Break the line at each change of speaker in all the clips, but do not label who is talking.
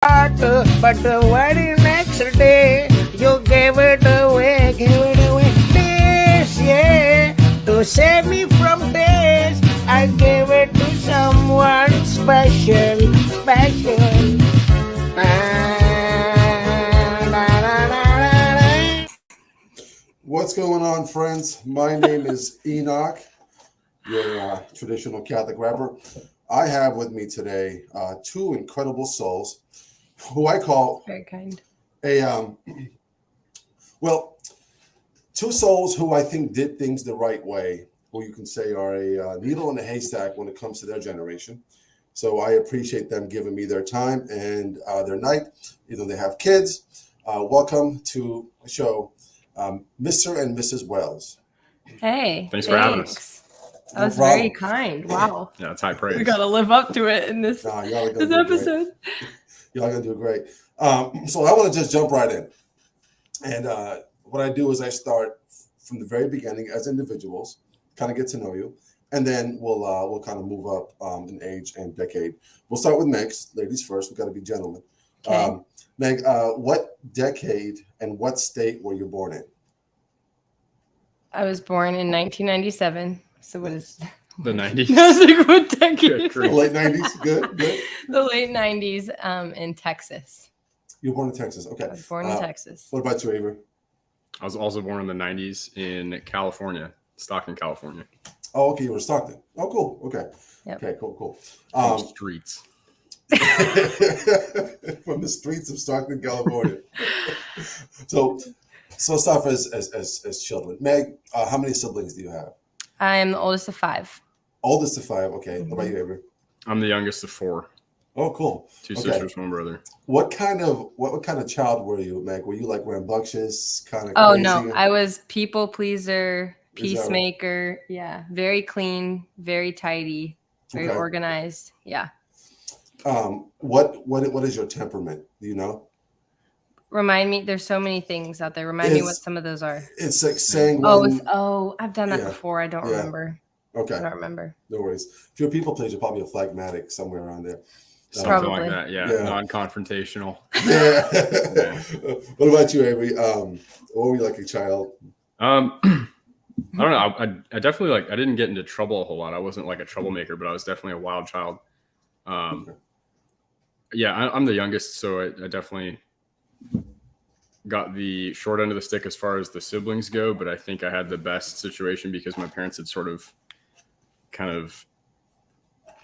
But the very next day, you gave it away. This, yeah, to save me from this, I gave it to someone special.
What's going on, friends? My name is Enoch, your traditional Catholic rapper. I have with me today two incredible souls who I call
very kind.
Two souls who I think did things the right way, who you can say are a needle in a haystack when it comes to their generation. So I appreciate them giving me their time and their night. Either they have kids. Welcome to the show, Mr. and Mrs. Wells.
Hey,
thanks for having us.
That was very kind. Wow.
Yeah, it's high praise.
We got to live up to it in this episode.
Y'all are going to do great. So I want to just jump right in. And what I do is I start from the very beginning as individuals, kind of get to know you. And then we'll kind of move up in age and decade. We'll start with Meg. Ladies first. We've got to be gentlemen.
Okay.
Meg, what decade and what state were you born in?
I was born in 1997. So what is
the 90s?
I was like, what decade?
The late 90s. Good.
The late 90s in Texas.
You were born in Texas. Okay.
I was born in Texas.
What about you, Avery?
I was also born in the 90s in California, Stockton, California.
Oh, okay. You were in Stockton. Oh, cool. Okay.
Yep.
Okay, cool.
Streets.
From the streets of Stockton, California. So stuff as children. Meg, how many siblings do you have?
I am the oldest of 5.
Oldest of 5. Okay.
Mm-hmm.
What about you, Avery?
I'm the youngest of 4.
Oh, cool.
2 sisters, 1 brother.
What kind of child were you, Meg? Were you like rambunctious, kind of?
Oh
crazy?
no, I was people pleaser, peacemaker. Right? Yeah, very clean, very tidy, very organized. Yeah.
What is your temperament? Do you know?
Remind me. There's so many things out there. Remind me what some of those are.
It's like sanguine.
I've done that before. I don't remember.
Okay.
I don't remember.
No worries. If you're a people pleaser, you're probably a phlegmatic somewhere around there.
Something like that. Yeah. Non-confrontational.
Yeah. What about you, Avery? What were you like a child?
I don't know. I definitely I didn't get into trouble a whole lot. I wasn't like a troublemaker, but I was definitely a wild child. Yeah, I'm the youngest, so I definitely got the short end of the stick as far as the siblings go, but I think I had the best situation because my parents had sort of kind of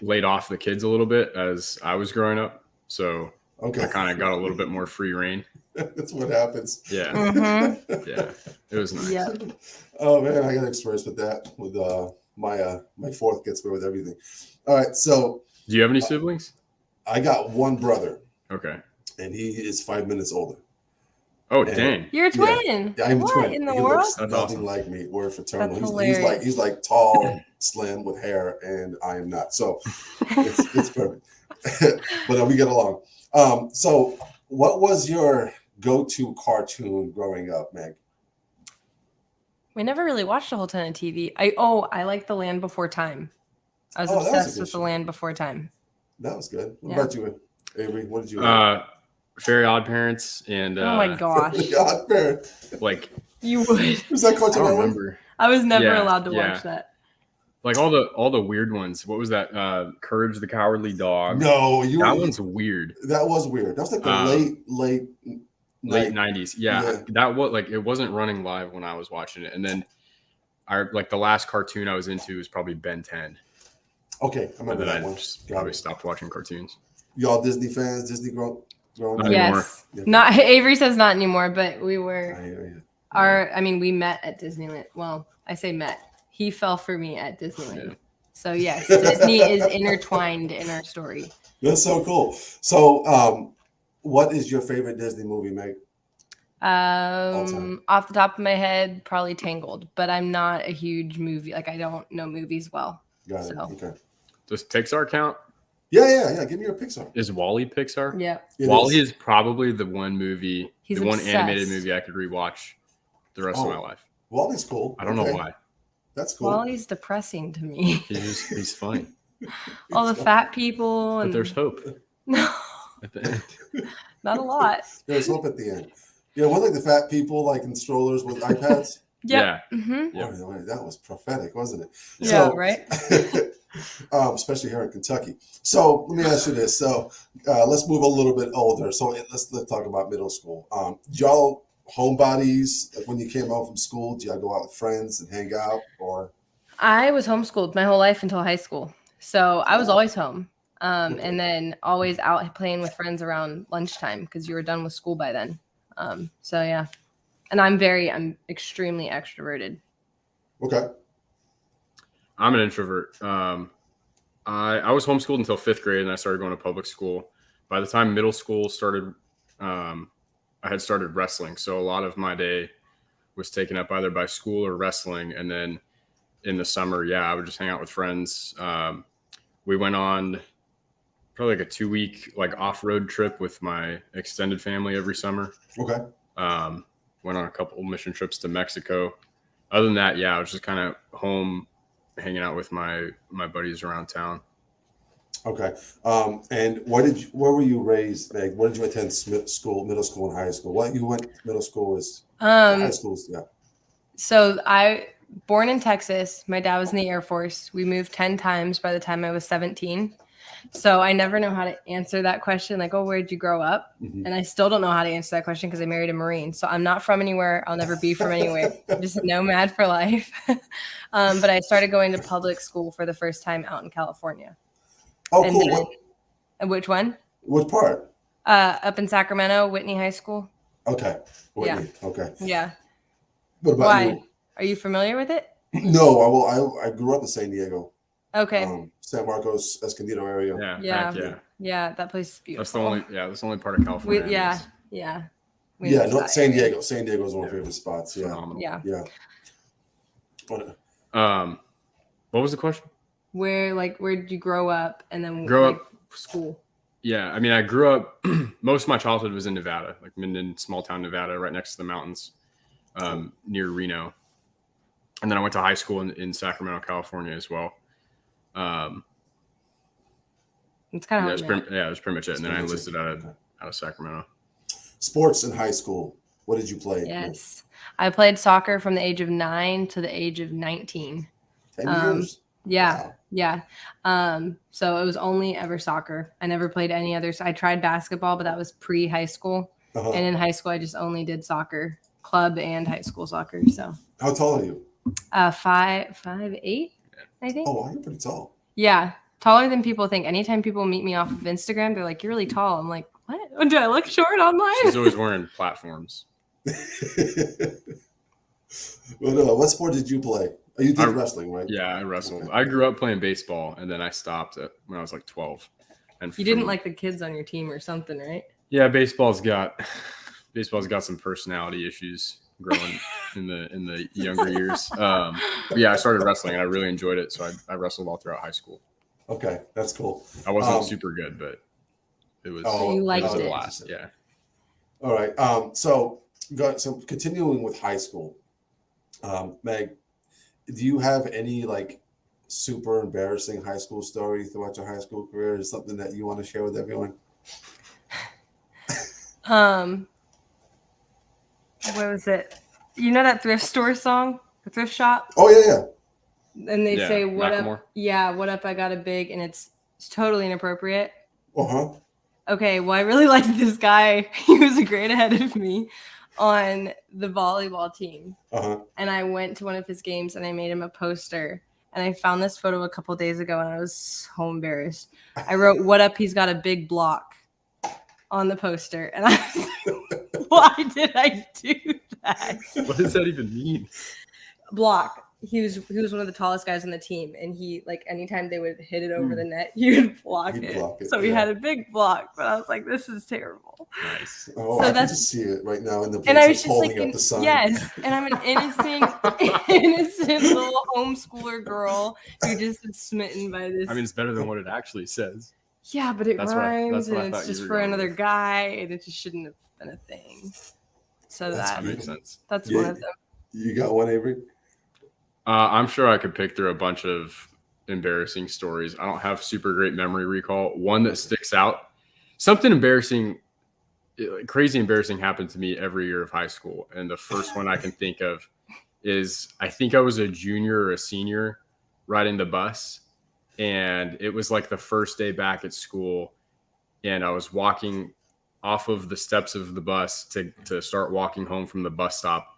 laid off the kids a little bit as I was growing up. So I kind of got a little bit more free reign.
That's what happens.
Yeah.
Mm-hmm.
Yeah. It was nice.
Yeah.
Oh man, I got experience with that. With my fourth gets away with everything. All right. So
do you have any siblings?
I got one brother.
Okay.
And he is 5 minutes older.
Oh, dang.
You're a twin.
Yeah, I'm a twin.
In the
he
world?
looks nothing like me. We're fraternal.
That's
He's like tall, slim with hair, and I am not. So it's perfect. But we get along. So what was your go-to cartoon growing up, Meg?
We never really watched a whole ton of TV. I like The Land Before Time. I was obsessed with The Land Before Time.
That was good. What about you, Avery? What did you
Very Odd Parents and
oh my gosh.
Odd Parents.
Like
you would.
Was that cartoon?
I don't remember.
I was never allowed to watch that.
Like all the weird ones. What was that? Courage the Cowardly Dog.
No,
one's weird.
That was weird. That was like the late
90s. Yeah. That was like it wasn't running live when I was watching it. And then the last cartoon I was into was probably Ben 10.
Okay, I remember that one.
Just probably stopped watching cartoons.
Y'all Disney fans? Disney growing
up?
Yes. Not Avery says not anymore, but we were. We met at Disneyland. Well, I say met. He fell for me at Disneyland. Yeah. So yes, Disney is intertwined in our story.
That's so cool. So, what is your favorite Disney movie, Meg?
Off the top of my head, probably Tangled. But I'm not a huge movie. Like I don't know movies well.
Got it. Okay.
Does Pixar count?
Yeah. Give me your Pixar.
Is WALL-E Pixar?
Yeah.
WALL-E is probably the one movie, one
obsessed.
animated movie I could rewatch the rest of my life.
WALL-E's cool.
I don't know why.
That's cool.
WALL-E's depressing to me.
He's funny.
All the fat people.
But there's hope.
No.
at the end.
Not a lot.
There's hope at the end. Yeah, one like the fat people like in strollers with iPads.
Yep.
Yeah.
Mm-hmm.
Yep.
Oh, that was prophetic, wasn't it?
Yeah, right?
Especially here in Kentucky. So let me ask you this. So let's move a little bit older. So let's talk about middle school. Y'all homebodies, like when you came home from school, did y'all go out with friends and hang out, or?
I was homeschooled my whole life until high school. So I was always home. And then always out playing with friends around lunchtime because you were done with school by then. So yeah. And I'm extremely extroverted.
Okay.
I'm an introvert. I was homeschooled until 5th grade, and I started going to public school. By the time middle school started, I had started wrestling. So a lot of my day was taken up either by school or wrestling. And then in the summer, I would just hang out with friends. We went on probably like a 2-week like off-road trip with my extended family every summer.
Okay.
Went on a couple mission trips to Mexico. Other than that, I was just kind of home, hanging out with my buddies around town.
Okay. And where were you raised, Meg? Where did you attend school, middle school and high school? What you went middle school is high schools, yeah.
So born in Texas. My dad was in the Air Force. We moved 10 times by the time I was 17. So I never know how to answer that question. Like, where'd you grow up?
Mm-hmm.
And I still don't know how to answer that question because I married a Marine. So I'm not from anywhere. I'll never be from anywhere. I'm just nomad for life. But I started going to public school for the first time out in California.
Oh,
and
cool.
Which one?
What part?
Up in Sacramento, Whitney High School.
Okay. Whitney.
Yeah.
Okay.
Yeah.
What about
Why?
you?
Are you familiar with it?
No, I grew up in San Diego.
Okay.
San Marcos, Escondido area.
Yeah. That place is beautiful.
That's the only part of California.
San Diego. San Diego is one of my favorite spots. Yeah.
Phenomenal.
Yeah.
What was the question?
Where did you grow up and then
Grow up
school?
Yeah, I mean, I grew up. Most of my childhood was in Nevada, like Minden, small town Nevada, right next to the mountains, near Reno. And then I went to high school in Sacramento, California, as well.
It's kind of
that's pretty much it. And then I enlisted out of Sacramento.
Sports in high school. What did you play?
Yes, I played soccer from the age of 9 to the age of 19.
10 years.
Yeah. So it was only ever soccer. I never played any others. I tried basketball, but that was pre-high school.
Uh-huh.
And in high school, I just only did soccer, club and high school soccer. So
how tall are you?
5'8", I think.
Oh, you're pretty tall.
Yeah, taller than people think. Anytime people meet me off of Instagram, they're like, "You're really tall." I'm like, "What? Do I look short online?"
She's always wearing platforms.
Well, what sport did you play? Oh, you did wrestling, right?
Yeah, I wrestled.
Okay.
I grew up playing baseball, and then I stopped when I was like 12. And
you didn't like the kids on your team or something, right?
Yeah, baseball's got some personality issues growing in the younger years. I started wrestling, and I really enjoyed it, so I wrestled all throughout high school.
Okay, that's cool.
I wasn't super good, but it was.
So you liked
a
it.
blast. Yeah.
All right. So continuing with high school, Meg, do you have any like super embarrassing high school story throughout your high school career? Is something that you want to share with everyone?
What was it? You know that thrift store song, the thrift shop?
Oh yeah.
And they say, "What
Macklemore.
up?" Yeah, "What up? I got a big," and it's totally inappropriate.
Uh-huh.
Okay, well, I really liked this guy. He was a grade ahead of me on the volleyball team.
Uh-huh.
And I went to one of his games and I made him a poster. And I found this photo a couple days ago and I was so embarrassed. I wrote, "What up? He's got a big block," on the poster. And I was like, why did I do that?
What does that even mean?
Block. He was one of the tallest guys on the team, and he, like, anytime they would hit it over the net, he would block it. So he had a big block, but I was like, this is terrible.
Nice.
Oh,
so
I can just see it right now in the
and I was just
holding
like,
up the sign.
yes, and I'm an innocent little homeschooler girl who just is smitten by this.
I mean, it's better than what it actually says.
Yeah, but it rhymes,
what I
and
thought
it's
you
just
were
for
going
another
with.
guy, and it just shouldn't have been a thing. So
That makes sense.
that's one of them.
You got one, Avery?
I'm sure I could pick through a bunch of embarrassing stories. I don't have super great memory recall. One that sticks out something embarrassing, crazy embarrassing happened to me every year of high school. And the first one I can think of is I think I was a junior or a senior riding the bus. And it was like the first day back at school. And I was walking off of the steps of the bus to start walking home from the bus stop.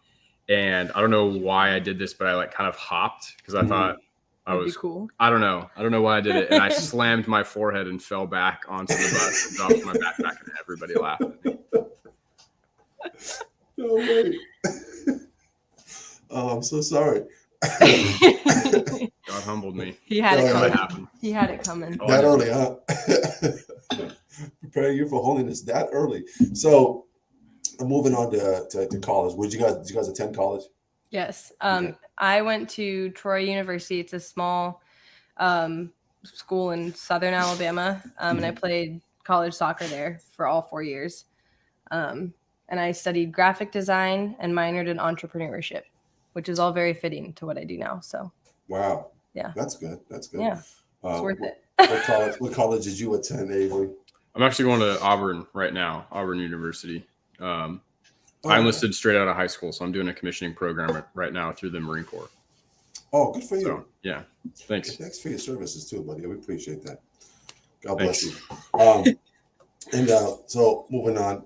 And I don't know why I did this, but I like kind of hopped because I thought I
That'd be
was
cool.
I don't know why I did it. And I slammed my forehead and fell back onto the bus and dropped my backpack, and everybody laughed at me.
No way. Oh, I'm so sorry.
God humbled me.
He had it
Oh,
coming.
happened.
He had it coming.
That early, huh? Prepare you for holiness that early. So I'm moving on to college. Did you guys attend college?
Yes.
Okay.
I went to Troy University. It's a small school in southern Alabama, and I played college soccer there for all 4 years. And I studied graphic design and minored in entrepreneurship, which is all very fitting to what I do now. So,
Wow.
Yeah.
That's good. That's good.
yeah, it's worth it.
What college did you attend, Avery?
I'm actually going to Auburn right now, Auburn University. I enlisted straight out of high school, so I'm doing a commissioning program right now through the Marine Corps.
Oh, good for you.
So, yeah, thanks.
Thanks for your services too, buddy. We appreciate that. God
Thanks.
bless you. So moving on,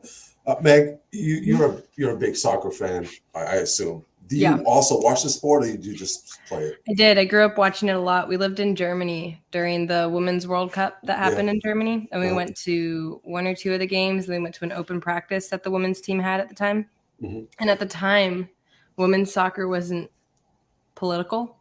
Meg, you're a big soccer fan, I assume. Do you also watch the sport, or do you just play it?
I did. I grew up watching it a lot. We lived in Germany during the Women's World Cup that happened in Germany, and we went to 1 or 2 of the games. And we went to an open practice that the women's team had at the time.
Mm-hmm.
And at the time, women's soccer wasn't political.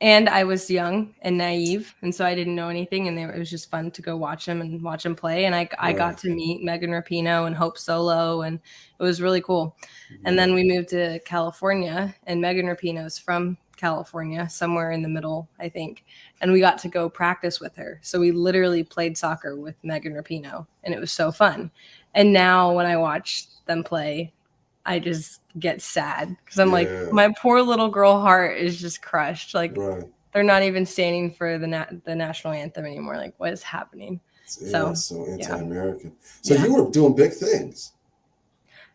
And I was young and naive, and so I didn't know anything. And it was just fun to go watch them play. And I got to meet Megan Rapinoe and Hope Solo, and it was really cool. And then we moved to California, and Megan Rapinoe's from California, somewhere in the middle, I think. And we got to go practice with her. So we literally played soccer with Megan Rapinoe, and it was so fun. And now when I watch them play, I just get sad because I'm like, my poor little girl heart is just crushed. Like they're not even standing for the national anthem anymore. Like, what is happening?
So anti-American. So you were doing big things.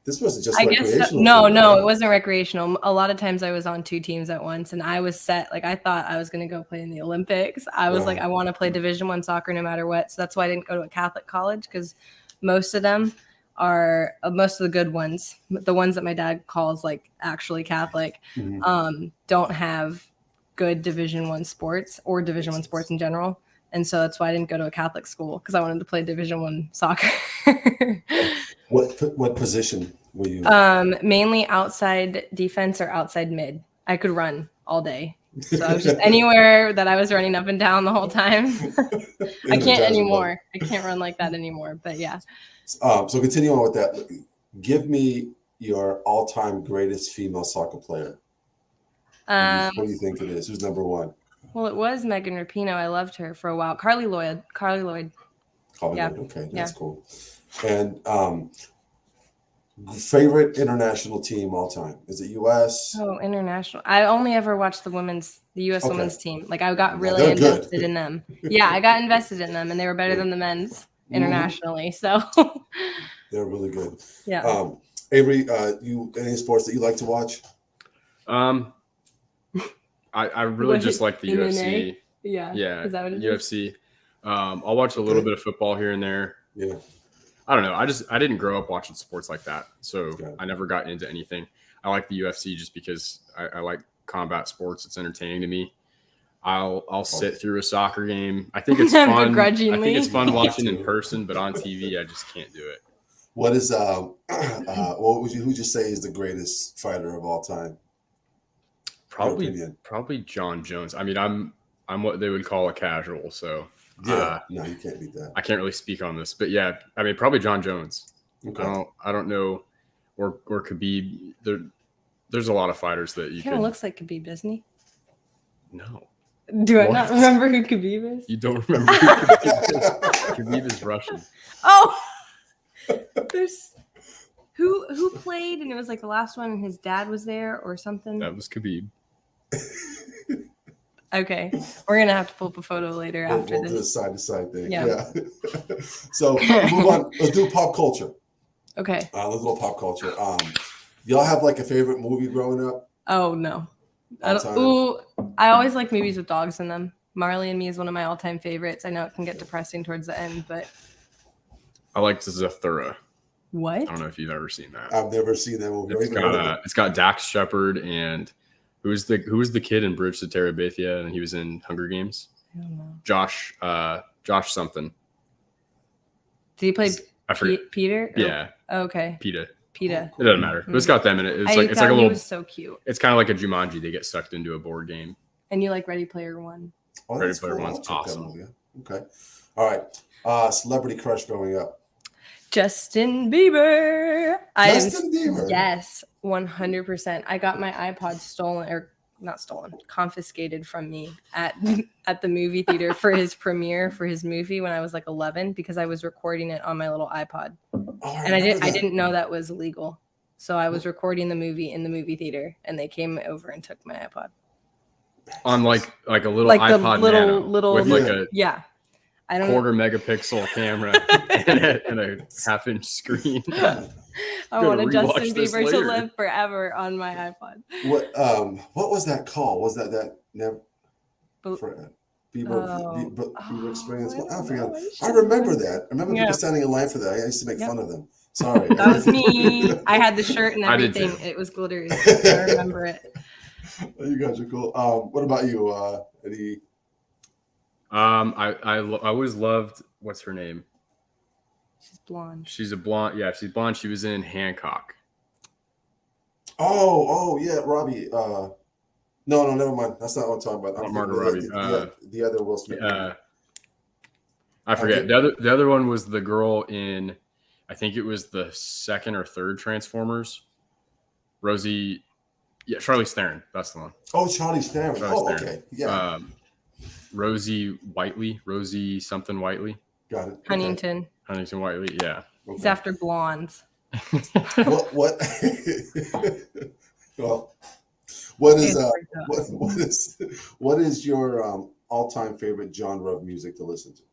This wasn't just recreational.
No, it wasn't recreational. A lot of times I was on 2 teams at once, and I was set. Like I thought I was going to go play in the Olympics. I was like, I want to play Division I soccer no matter what. So that's why I didn't go to a Catholic college, because most of them are most of the good ones, the ones that my dad calls like actually Catholic, don't have good Division I sports or Division I sports in general. And so that's why I didn't go to a Catholic school, because I wanted to play Division I soccer.
What position were you?
Mainly outside defense or outside mid. I could run all day. So I was just anywhere that I was running up and down the whole time. I can't anymore. I can't run like that anymore. But yeah.
So continue on with that. Give me your all-time greatest female soccer player. What do you think it is? Who's number 1?
Well, it was Megan Rapinoe. I loved her for a while. Carly Lloyd.
Lloyd, okay, that's cool. And favorite international team all time? Is it U.S.?
Oh, international. I only ever watched the U.S. women's team. Like I got really invested in them. Yeah, I got invested in them, and they were better than the men's internationally. So
they're really good.
Yeah.
Avery, you any sports that you like to watch?
I really just like the UFC.
Yeah. Is that what it
UFC. I'll watch a little bit of football here and there.
Yeah.
I don't know. I didn't grow up watching sports like that, so I never got into anything. I like the UFC just because I like combat sports. It's entertaining to me. I'll sit through a soccer game. I think it's fun.
Begrudgingly.
I think it's fun watching in person, but on TV, I just can't do it.
What is who'd you say is the greatest fighter of all time?
Probably John Jones. I mean, I'm what they would call a casual, so
no, you can't beat that.
I can't really speak on this, but yeah, I mean, probably John Jones. Okay. I don't know, or Khabib. There's a lot of fighters that you
kind of looks like Khabib, doesn't he?
No.
Do I not remember who Khabib is?
You don't remember who Khabib is? Khabib is Russian.
Oh, there's who played, and it was like the last one, and his dad was there or something.
That was Khabib.
Okay. We're going to have to pull up a photo later after
We'll do a
this.
side-to-side thing.
Yeah.
Yeah. So move on. Let's do pop culture.
Okay.
Let's go pop culture. Y'all have like a favorite movie growing up?
Oh, no.
All time?
Ooh, I always like movies with dogs in them. Marley and Me is one of my all-time favorites. I know it can get depressing towards the end, but
I liked Zathura.
what?
I don't know if you've ever seen that.
I've never seen that movie.
It's got Dax Shepard and who was the kid in Bridge to Terabithia, and he was in Hunger Games.
I don't know.
Josh something.
Did he play
I forget.
Peter?
Yeah.
Oh, okay.
PETA.
PETA.
It doesn't matter. But it's got them in it. It's like a
He
little.
was so cute.
It's kind of like a Jumanji. They get sucked into a board game.
And you like Ready Player One?
Oh,
Ready
that's
Player
cool.
One's
I'll check that
awesome.
movie out. Okay. All right. Celebrity crush growing up.
Justin Bieber.
Justin Bieber.
Yes, 100%. I got my iPod confiscated from me at the movie theater for his premiere for his movie when I was like 11 because I was recording it on my little iPod.
Oh,
And I didn't know that was illegal. So I was recording the movie in the movie theater and they came over and took my iPod.
On like a little
Like
iPod
the
Nano
little
with like a
yeah. I don't
quarter megapixel camera and a half-inch screen.
I
Gotta
wanted
rewatch
Justin
this
Bieber to
later.
live forever on my iPod.
What was that called? Was that never
But-
for Bieber
Oh.
Bieber experience?
Oh,
I
I
forgot.
know.
I remember that. I remember
Yeah.
people standing in line for that. I used to make
Yep.
fun of them. Sorry.
That was me. I had the shirt and
I did
everything.
too.
It was glittery. I remember it.
You guys are cool. What about you? Any?
I always loved, what's her name?
She's blonde.
She's a blonde. Yeah, she's blonde. She was in Hancock.
Oh, yeah, Robbie. No, never mind. That's not what I'm talking about.
Not
I'm
Margot
thinking
Robbie.
the other Will Smith.
I forget. The other one was the girl in, I think it was the second or third Transformers. Rosie, yeah, Charlize Theron. That's the one.
Oh, Charlize Theron.
Charlize Theron.
Okay. Yeah.
Rosie something Whiteley.
Got it. Okay.
Huntington.
Huntington Whiteley. Yeah.
He's after blondes.
What? Well, what is your all-time favorite genre of music to listen to?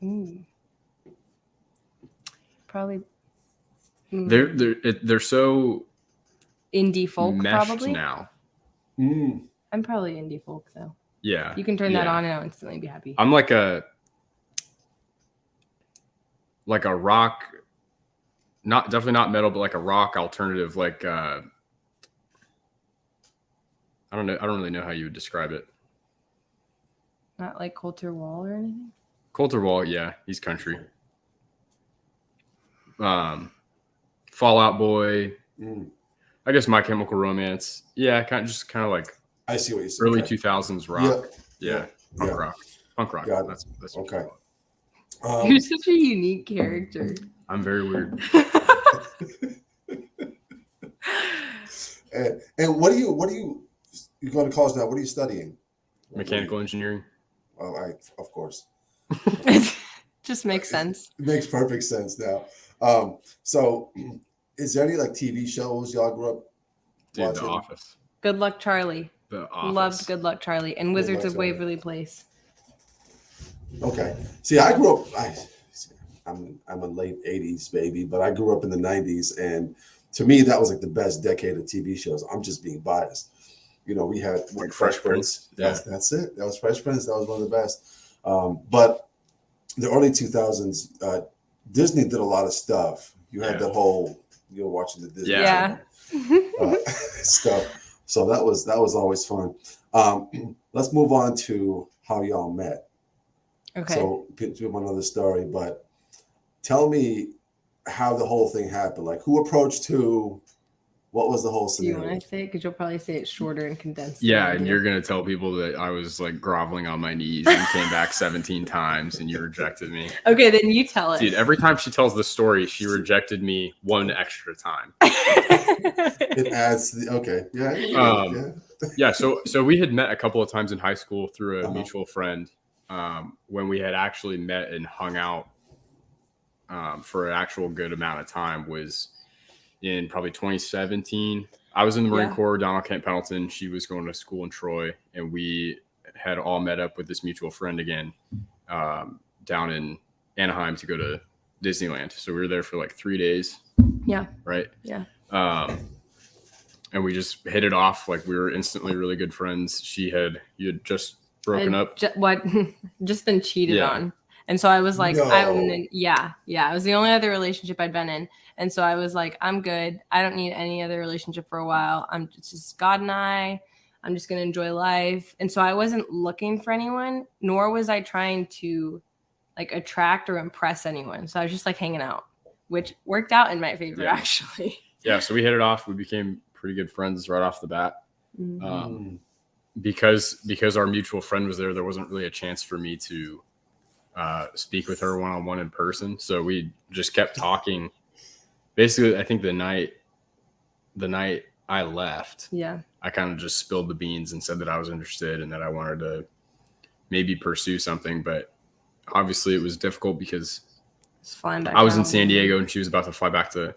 Ooh. Probably.
They're so
indie folk,
meshed
probably.
now.
I'm probably indie folk though.
Yeah.
You can turn that on and I'll instantly be happy.
I'm like a rock, definitely not metal, but like a rock alternative. Like I don't know. I don't really know how you would describe it.
Not like Coulter Wall or anything.
Coulter Wall, yeah, he's country. Fallout Boy. I guess My Chemical Romance. Yeah, kind of like
I see what you said.
early 2000s rock.
Yeah.
Punk rock.
Got it.
That's
Okay.
You're such a unique character.
I'm very weird.
And what are you going to college now? What are you studying?
Mechanical engineering.
Oh, of course.
Just makes sense.
It makes perfect sense now. So is there any like TV shows y'all grew up
Dude,
watching?
The Office.
Good Luck Charlie.
The Office.
Loved Good Luck Charlie and Wizards
Luck
of
Charlie.
Waverly Place.
Okay. See, I grew up. I'm a late '80s baby, but I grew up in the '90s, and to me, that was like the best decade of TV shows. I'm just being biased. You know, we had
Like Fresh Prince. Yeah.
That's it. That was Fresh Prince. That was one of the best. But the early 2000s, Disney did a lot of stuff. You had the whole, watching the Disney stuff. So that was always fun. Let's move on to how y'all met.
Okay.
So to one other story, but tell me how the whole thing happened. Like who approached who? What was the whole
Do you
scenario?
want to say it? Because you'll probably say it shorter and condensed.
Yeah, and you're gonna tell people that I was like groveling on my knees and came back 17 times and you rejected me.
Okay, then you tell it.
Dude, every time she tells the story, she rejected me 1 extra time.
It adds to the okay. Yeah.
Yeah, so we had met a couple of times in high school through a
Uh-huh.
mutual friend when we had actually met and hung out for an actual good amount of time was in probably 2017. I was in the Marine Corps down on Camp Pendleton. She was going to school in Troy, and we had all met up with this mutual friend again down in Anaheim to go to Disneyland. So we were there for like 3 days.
Yeah.
Right.
Yeah.
And we just hit it off. Like we were instantly really good friends. You had just broken up.
Just been cheated on. And so I was like, yeah. It was the only other relationship I'd been in. And so I was like, I'm good. I don't need any other relationship for a while. I'm just God and I'm just going to enjoy life. And so I wasn't looking for anyone, nor was I trying to like attract or impress anyone. So I was just like hanging out, which worked out in my favor, actually.
Yeah. So we hit it off. We became pretty good friends right off the bat. Because our mutual friend was there, there wasn't really a chance for me to speak with her one-on-one in person. So we just kept talking. Basically, I think the night I left, I kind of just spilled the beans and said that I was interested and that I wanted to maybe pursue something. But obviously it was difficult because I was in San Diego and she was about to fly back to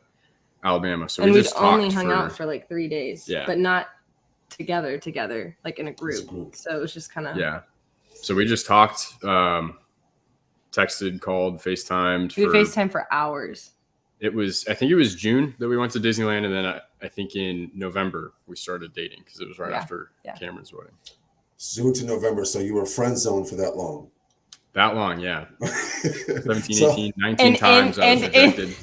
Alabama. So we just
only hung out for like 3 days, but not together, like in a group. So it was just kind of.
Yeah. So we just talked, texted, called, FaceTimed.
We FaceTime for hours.
I think it was June that we went to Disneyland. And then I think in November we started dating because it was right after Cameron's wedding.
June to November. So you were friend zoned for that long.
That long, yeah. 17, 18, 19 times I was rejected.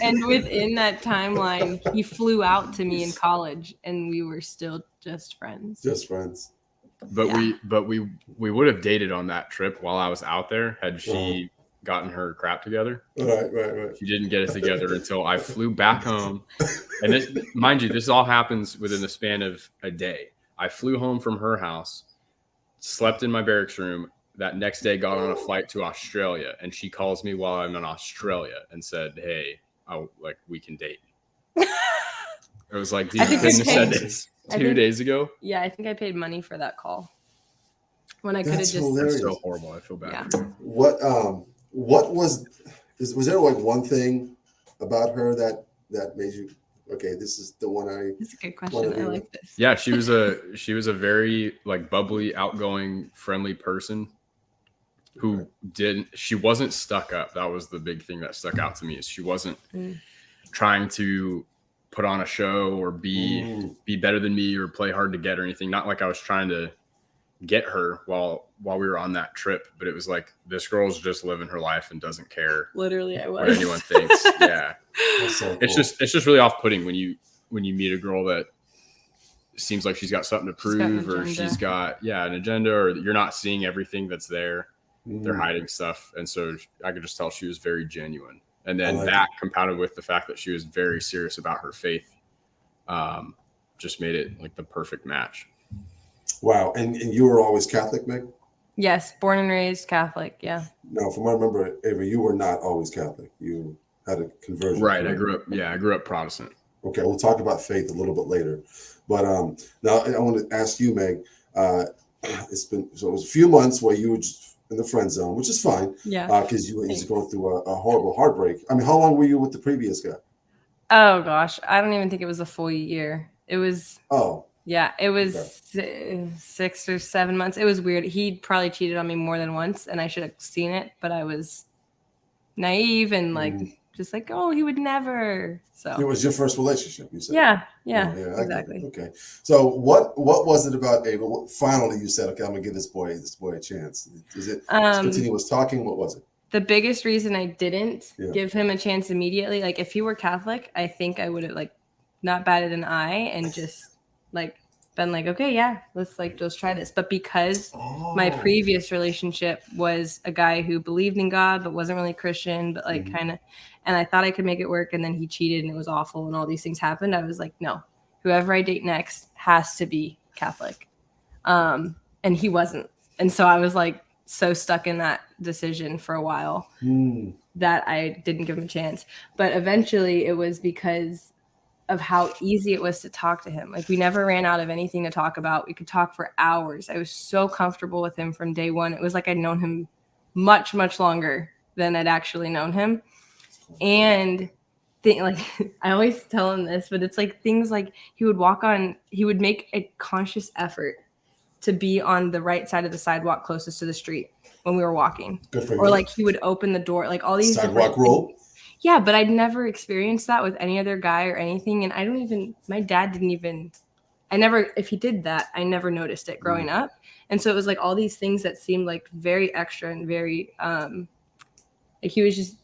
And within that timeline, he flew out to me in college and we were still just friends.
Just friends.
But we would have dated on that trip while I was out there had she gotten her crap together.
Right.
She didn't get it together until I flew back home. And this, mind you, this all happens within the span of a day. I flew home from her house, slept in my barracks room. That next day got on a flight to Australia, and she calls me while I'm in Australia and said, "Hey, we can date." It was like, dude, you couldn't have said this 2 days ago.
Yeah, I think I paid money for that call. When I could have just.
Hilarious.
That's so horrible. I feel bad for you.
What was there like one thing about her that made you okay? This is the one I.
That's a good question. I like this.
Yeah, she was a very like bubbly, outgoing, friendly person. She wasn't stuck up. That was the big thing that stuck out to me is she wasn't trying to put on a show or be better than me or play hard to get or anything. Not like I was trying to get her while we were on that trip, but it was like this girl's just living her life and doesn't care.
Literally, I was.
What anyone thinks. Yeah,
so cool.
It's just really off-putting when you meet a girl that seems like she's got something to prove or she's got an agenda or you're not seeing everything that's there. They're hiding stuff. And so I could just tell she was very genuine. And then compounded with the fact that she was very serious about her faith, just made it like the perfect match.
Wow. And you were always Catholic, Meg?
Yes. Born and raised Catholic. Yeah.
No, from what I remember, Avery, you were not always Catholic. You had a conversion.
Right. I grew up Protestant.
Okay. We'll talk about faith a little bit later. But now I want to ask you, Meg, it was a few months where you were just in the friend zone, which is fine. Yeah. Because you were going through a horrible heartbreak. I mean, how long were you with the previous guy?
Oh gosh, I don't even think it was a full year. It was. Oh. Yeah, it was 6 or 7 months. It was weird. He probably cheated on me more than once, and I should have seen it, but I was naive and just like, oh, he would never. So
it was your first relationship, you said.
Yeah, exactly.
Okay. So what was it about Ava? Finally, you said, okay, I'm gonna give this boy a chance. Is it continuous talking? What was it?
The biggest reason I didn't give him a chance immediately, like if he were Catholic, I think I would have like not batted an eye and just like been like, okay, let's try this. But because my previous relationship was a guy who believed in God but wasn't really Christian, but like kind of, and I thought I could make it work, and then he cheated and it was awful and all these things happened. I was like, no, whoever I date next has to be Catholic. And he wasn't. And so I was like so stuck in that decision for a while that I didn't give him a chance. But eventually it was because of how easy it was to talk to him. Like we never ran out of anything to talk about. We could talk for hours. I was so comfortable with him from day one. It was like I'd known him much, much longer than I'd actually known him. And thing, like I always tell him this, but it's like things like he would make a conscious effort to be on the right side of the sidewalk closest to the street when we were walking.
Good for
Or
you.
like he would open the door, like all these
Sidewalk rule.
Yeah, but I'd never experienced that with any other guy or anything. And my dad didn't even, if he did that, I never noticed it growing up. And so it was like all these things that seemed like very extra and very, like he was just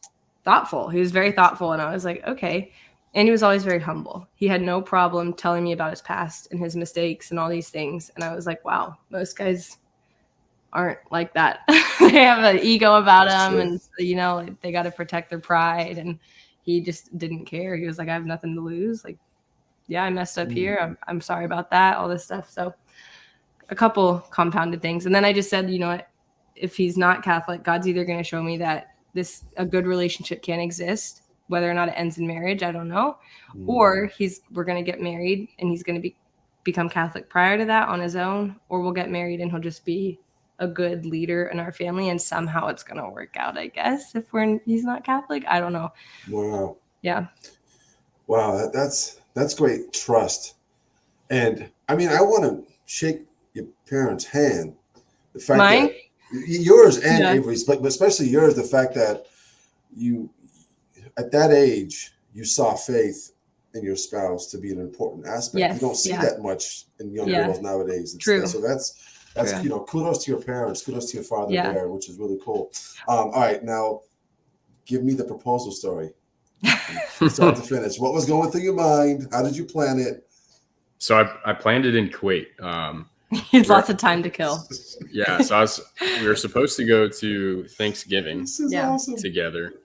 thoughtful. He was very thoughtful. And I was like, okay. And he was always very humble. He had no problem telling me about his past and his mistakes and all these things. And I was like, wow, most guys aren't like that. They have an ego about them, and you know, they got to protect their pride. And he just didn't care. He was like, I have nothing to lose. Like, yeah, I messed up here. I'm sorry about that. All this stuff. So a couple compounded things. And then I just said, you know what, if he's not Catholic, God's either going to show me that a good relationship can exist, whether or not it ends in marriage, I don't know. Or we're going to get married and he's going to become Catholic prior to that on his own, or we'll get married and he'll just be a good leader in our family, and somehow it's going to work out, I guess, if he's not Catholic. I don't know.
Wow.
Yeah.
Wow. That's great trust. And I mean, I want to shake your parents' hand. The fact
Mine?
that yours and Avery's, but especially yours, the fact that you, at that age, you saw faith in your spouse to be an important aspect.
Yes,
you don't see that much in young girls nowadays.
True.
So that's
True.
You know, kudos to your parents, kudos to your father there, which is really cool. All right, now give me the proposal story. Start to finish. What was going through your mind? How did you plan it?
So I planned it in Kuwait.
He has lots of time to kill.
Yeah, so we were supposed to go to Thanksgiving
Awesome.
together.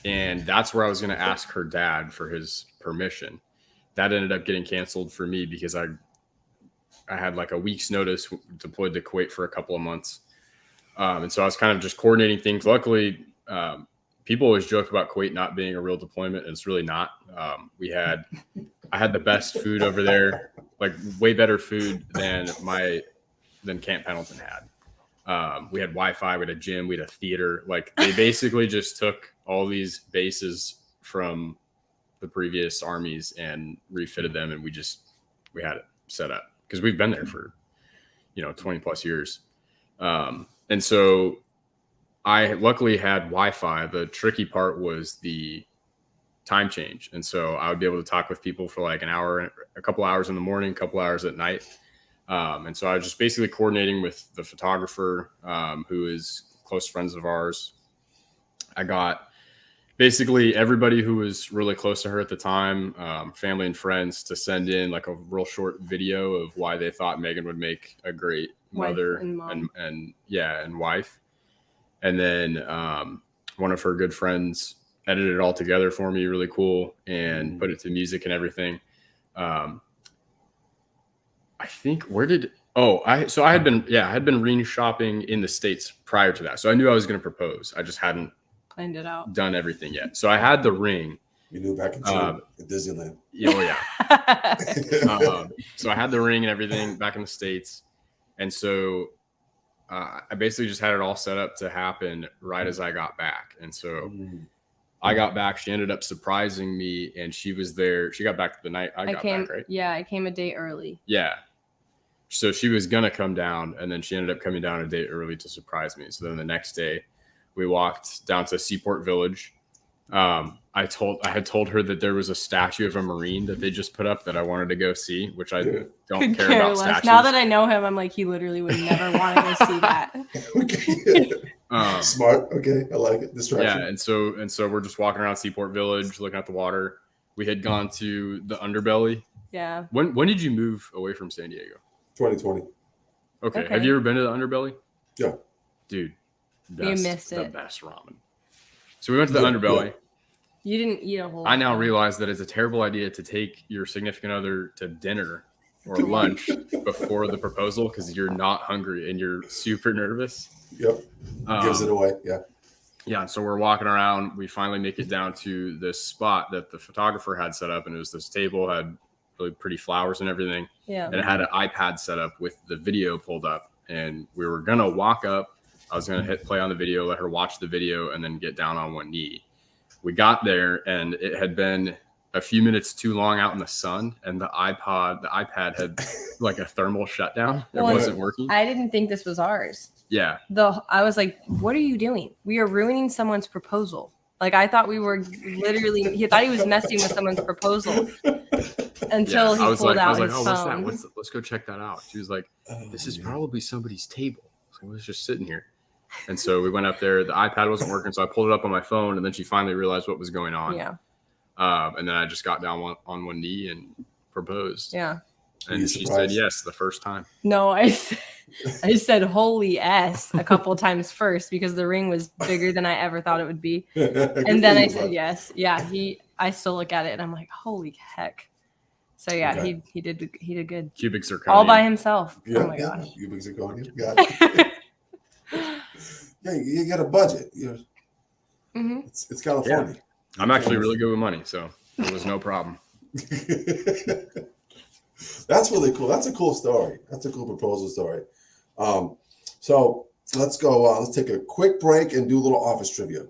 And that's where I was going to ask her dad for his permission. That ended up getting canceled for me because I had like a week's notice, deployed to Kuwait for a couple of months. And so I was kind of just coordinating things. Luckily, people always joke about Kuwait not being a real deployment, and it's really not. I had the best food over there, like way better food than Camp Pendleton had. We had Wi-Fi, we had a gym, we had a theater. Like they basically just took all these bases from the previous armies and refitted them, and we had it set up because we've been there for 20 plus years. And so I luckily had Wi-Fi. The tricky part was the time change. And so I would be able to talk with people for like an hour, a couple hours in the morning, a couple hours at night. And so I was just basically coordinating with the photographer, who is close friends of ours. I got basically everybody who was really close to her at the time, family and friends, to send in like a real short video of why they thought Megan would make a great mother and wife. And then one of her good friends edited it all together for me, really cool, and put it to music and everything. I think I had been ring shopping in the States prior to that. So I knew I was going to propose. I just hadn't
planned it out,
done everything yet. So I had the ring.
You knew back in June at Disneyland.
Oh yeah. So I had the ring and everything back in the States. And so I basically just had it all set up to happen right as I got back. And so I got back. She ended up surprising me, and she was there. She got back the night I got back, right?
Yeah, I came a day early.
Yeah. So she was going to come down, and then she ended up coming down a day early to surprise me. So then the next day, we walked down to Seaport Village. I had told her that there was a statue of a Marine that they just put up that I wanted to go see, which I don't care about statues.
Now that I know him, I'm like, he literally would never want to go see that.
Okay. Smart. Okay. I like it. Distraction.
Yeah. And so we're just walking around Seaport Village, looking at the water. We had gone to the Underbelly.
Yeah.
When did you move away from San Diego?
2020.
Okay. Have you ever been to the Underbelly?
Yeah.
Dude.
You missed it.
The best ramen. So we went to the Underbelly.
Yeah. You didn't eat a whole.
I now realize that it's a terrible idea to take your significant other to dinner or lunch before the proposal because you're not hungry and you're super nervous.
Yep. Gives it away. Yeah.
Yeah. So we're walking around. We finally make it down to this spot that the photographer had set up, and it was this table, had really pretty flowers and everything.
Yeah.
And it had an iPad set up with the video pulled up, and we were gonna walk up. I was gonna hit play on the video, let her watch the video, and then get down on one knee. we got there and it had been a few minutes too long out in the sun, and the iPad had like a thermal shutdown. It
Well,
wasn't working.
I didn't think this was ours.
Yeah.
I was like, what are you doing? We are ruining someone's proposal. Like, I thought we were literally, he thought he was messing with someone's proposal until he pulled out his
oh,
phone.
what's that? Let's go check that out. She was like, this is probably somebody's table. So I was just sitting here. And so we went up there. The iPad wasn't working, so I pulled it up on my phone, and then she finally realized what was going on.
Yeah.
And then I just got down on one knee and proposed.
Yeah.
And she said yes the first time.
No, I said holy S a couple times first because the ring was bigger than I ever thought it would be. And then I said yes. Yeah, I still look at it and I'm like, holy heck. So yeah,
Okay.
he did good.
Cubic zirconia.
All by himself.
Yeah,
Oh my gosh.
You big zirconia. Got it. Yeah, you got a budget.
Mm-hmm.
It's California.
Yeah. I'm actually really good with money, so it was no problem.
That's really cool. That's a cool story. That's a cool proposal story. So let's go. Let's take a quick break and do a little office trivia.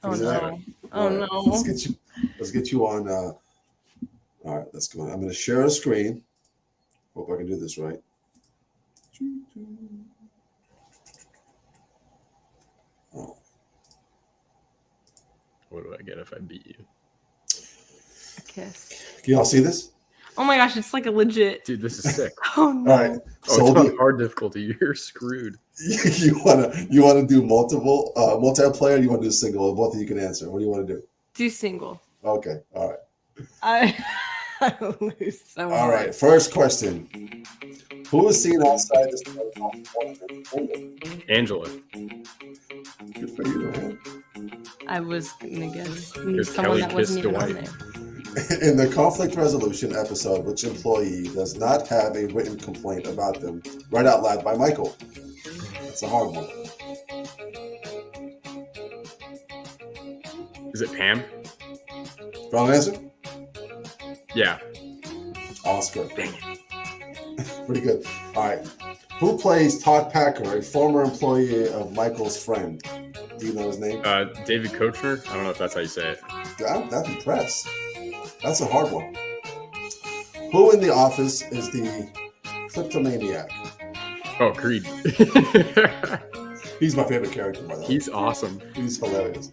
Oh
Is that-
no. Oh
All right,
no.
Let's get you on. All right, let's go. I'm going to share a screen. Hope I can do this right. Oh,
What do I get if I beat you?
A kiss.
can y'all see this?
Oh my gosh, it's like a legit.
Dude, this is sick.
Oh no.
All right.
Oh,
So
it's
we'll
not hard difficulty. You're screwed.
you wanna do multiplayer? Or you want to do single? Both of you can answer. What do you want to do?
Do single.
Okay. All right.
I lose so much.
All right. First question. Who is seen outside this?
Angela.
Good for you, man.
I was gonna guess
Because
someone
Kelly
that wasn't
kissed
even on
Dwight.
there.
In the conflict resolution episode, which employee does not have a written complaint about them read out loud by Michael? That's a hard one.
Is it Pam?
Wrong answer?
Yeah.
Oscar. Pretty good. All right. Who plays Todd Packer, a former employee of Michael's friend? Do you know his name?
David Kochner. I don't know if that's how you say it.
That's impressed. That's a hard one. Who in The Office is the kleptomaniac?
Oh, Creed.
He's my favorite character, by the way.
He's awesome.
He's hilarious.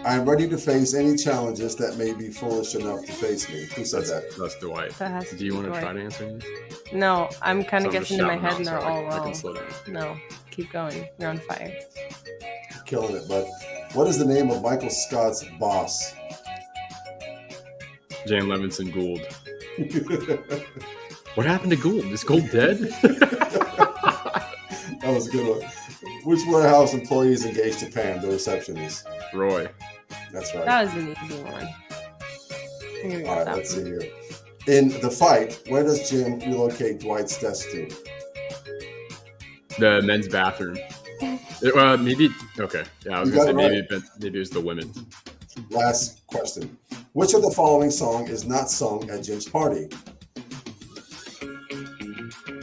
I am ready to face any challenges that may be foolish enough to face me. Who said that?
That's Dwight.
That has to
Do you
be
want to
Dwight.
try to answer these?
No, I'm kind
So
of
I'm just
guessing in my
shouting
head
out
and they're
so I
all
can
wrong.
slow down.
No, keep going. You're on fire.
Killing it, bud. What is the name of Michael Scott's boss?
Jan Levinson Gould. What happened to Gould? Is Gould dead?
That was a good one. Which warehouse employee is engaged to Pam, the receptionist?
Roy.
That's right.
That was an easy one. I'm gonna
All
get
right,
that
let's
one.
see here. In the fight, where does Jim relocate Dwight's desk to?
The men's bathroom. Maybe. Okay. Yeah, I was
You
gonna say
got it
maybe it was the women's.
Last question. Which of the following song is not sung at Jim's party?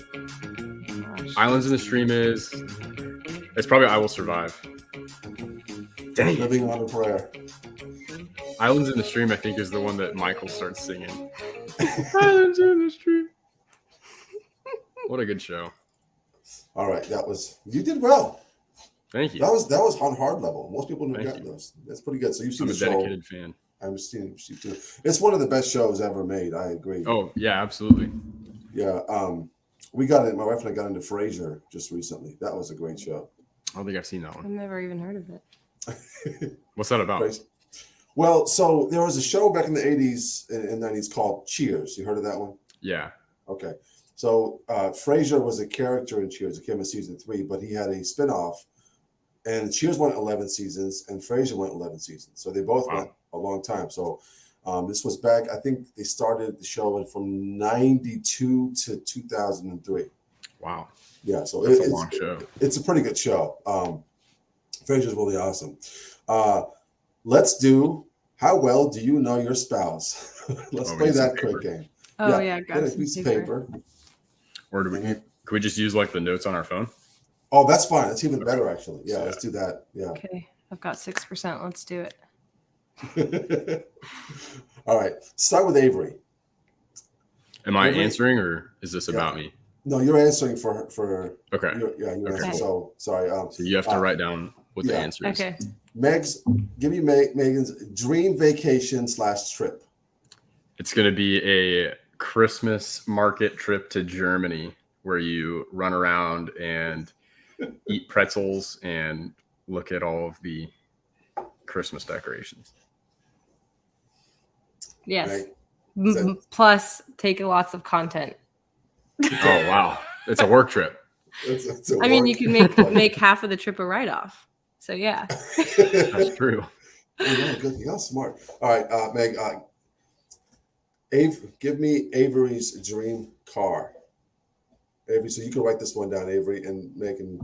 Gosh.
Islands in the Stream is. It's probably I Will Survive. Dang it.
Living on a Prayer.
Islands in the Stream, I think, is the one that Michael starts singing. Islands in the Stream. What a good show.
All right, you did well.
Thank you.
That was on hard level. Most people don't
Thank
get
you.
those. That's pretty good. So you've seen
I'm a
the show.
dedicated fan.
I'm seeing it too. It's one of the best shows ever made. I agree.
Oh, yeah, absolutely.
Yeah. We got it. My wife and I got into Frasier just recently. That was a great show.
I don't think I've seen that
I've
one.
never even heard of it.
What's that about?
Frasier. Well, so there was a show back in the 80s and 90s called Cheers. You heard of that one?
Yeah.
Okay. So Frasier was a character in Cheers. It came in season 3, but he had a spinoff. And Cheers went 11 seasons and Frasier went 11 seasons. So they both went a long time. So this was back, I think they started the show from 92 to 2003.
Wow.
Yeah, so
That's a long show.
It's a pretty good show. Frasier's really awesome. Let's do How Well Do You Know Your Spouse? Let's
Oh, we
play
need some
that quick
paper.
game.
Oh yeah,
Get
got
a
some
piece of
paper.
paper.
Or could we just use like the notes on our phone?
Oh, that's fine. That's even better, actually. Yeah, let's do that. Yeah.
Okay, I've got 6%. Let's do it.
All right. Start with Avery.
Am I
Avery?
answering or is this about me?
No, you're answering for
Okay.
you're
Okay.
answering. So sorry.
So you have to write down what the
yeah.
answer is.
Okay.
Give me Megan's dream vacation / trip.
It's going to be a Christmas market trip to Germany where you run around and eat pretzels and look at all of the Christmas decorations.
Yes.
Right?
Plus, take lots of content.
Oh, wow. It's a work trip.
It's a
I mean,
work.
you can make half of the trip a write-off. So yeah.
That's true.
Yeah, good. You're smart. All right, Meg. Give me Avery's dream car. Avery, so you can write this one down, Avery, and Megan.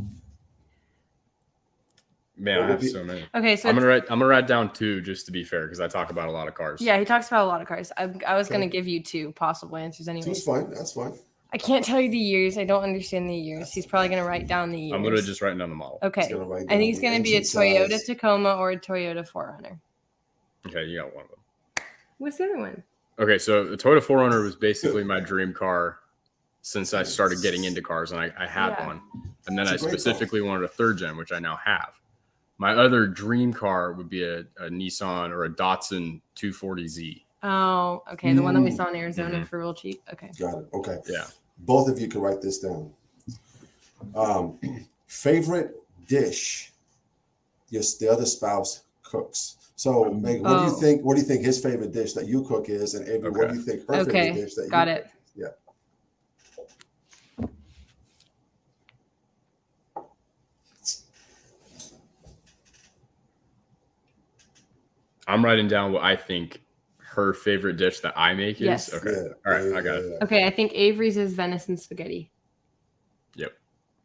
Man, I have so many.
Okay, so
I'm gonna write down 2 just to be fair because I talk about a lot of cars.
yeah, he talks about a lot of cars. I was
Okay.
gonna give you 2 possible answers anyway.
Two's fine. That's fine.
I can't tell you the years. I don't understand the years. He's probably gonna write down the years.
I'm gonna just write down the model.
Okay.
He's gonna write
I
down
think it's
the
gonna be a
engine
Toyota
size.
Tacoma or a Toyota 4Runner.
Okay, you got one of them.
What's the other one?
Okay, so the Toyota 4Runner was basically my dream car since I started getting into cars, and I had
Yeah.
one. And then
It's
I
a great
specifically wanted a 3rd gen, which I now have. My other dream car would be a Nissan or a Datsun 240Z.
Oh, okay. The one that we saw in Arizona
Mhm.
for real cheap. Okay.
Got it. Okay.
Yeah.
Both of you can write this down. Favorite dish the other spouse cooks. So, Meg, what do you think? What do you think his favorite dish that you cook is, and Avery, what do you think her favorite dish that
got
you
it.
cook? Yeah.
I'm writing down what I think her favorite dish that I make is.
Yes.
Okay.
Yeah,
All right.
yeah,
I got
yeah,
it.
yeah.
Okay, I think Avery's is venison spaghetti.
Yep.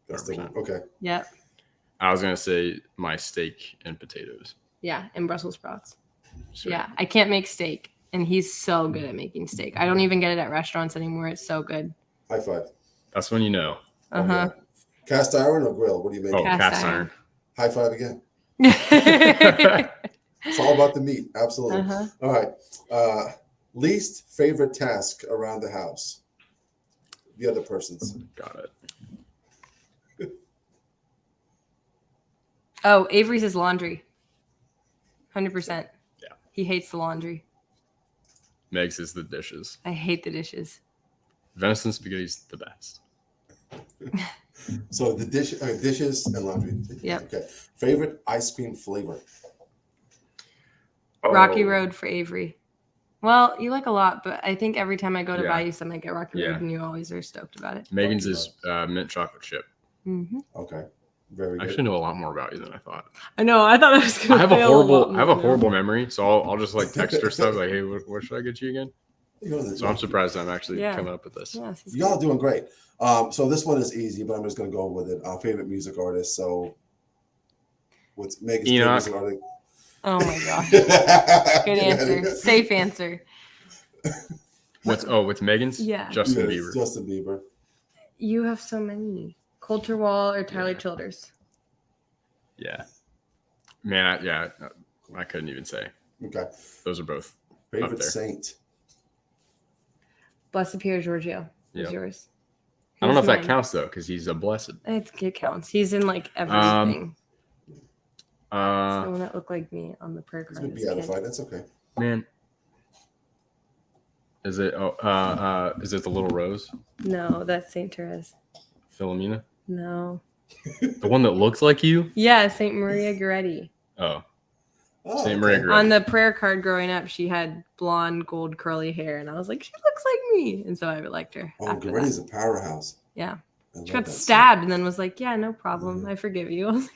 That's the one.
100%.
Okay.
Yep.
I was going to say my steak and potatoes.
Yeah, and Brussels sprouts.
Sweet.
Yeah, I can't make steak, and he's so good at making steak. I don't even get it at restaurants anymore. It's so good.
High five.
That's when you know.
Uh huh.
Oh, yeah. Cast iron or grill? What do you make?
Oh,
Cast
cast iron.
High five again.
uh-huh.
It's all about the meat. Absolutely. All right. Least favorite task around the house. The other person's.
Got it.
Oh, Avery's is laundry. 100%.
Yeah.
He hates the laundry.
Meg's is the dishes.
I hate the dishes.
Venison spaghetti's the best.
So the dishes and laundry.
Yep.
Okay. Favorite ice cream flavor.
Rocky
Oh,
Road for Avery. Well, you like a lot, but I think every time I go to
Yeah.
buy you some, I get Rocky
Yeah.
Road, and you always are stoked about it.
Megan's is mint chocolate chip.
Mm-hmm.
Okay. Very
I
good.
actually know a lot more about you than I thought.
I know. I thought I was going
I
to
have a horrible memory, so I'll just like text her stuff like, "Hey, what should I get you again?" So I'm surprised I'm actually
Yeah.
coming up with this.
Yes, it's
Y'all
good.
doing great. So this one is easy, but I'm just gonna go with it. Our favorite music artist. So what's Megan's favorite
Enoch.
music artist?
Oh my gosh. Good answer. Safe answer.
What's Megan's?
Yeah.
Justin
Yes,
Bieber.
Justin Bieber.
You have so many. Coulter Wall or Tyler Childers.
Yeah. Man, I couldn't even say.
Okay.
Those are both
Favorite
there.
saint.
Blessed Pierre Giorgio is
Yep.
yours.
I don't know if
Who's
that
mine?
counts though, because he's a blessed.
It counts. He's in like everything. It's the one that looked like me on the prayer
He's
card.
been
as a kid.
beatified. That's okay.
Man, is it? Is it the Little Rose,
No, that's Saint Therese.
Philomena,
No.
the one that looks like you?
Yeah, Saint Maria Goretti.
Oh,
Oh,
Saint
okay.
Maria Goretti.
On the prayer card growing up, she had blonde, gold, curly hair, and I was like, she looks like me, and so I liked her.
Oh,
after
Goretti's
that.
a powerhouse.
Yeah,
I
she
love
got
that
stabbed, and then was like, yeah, no problem, I forgive you. I was like,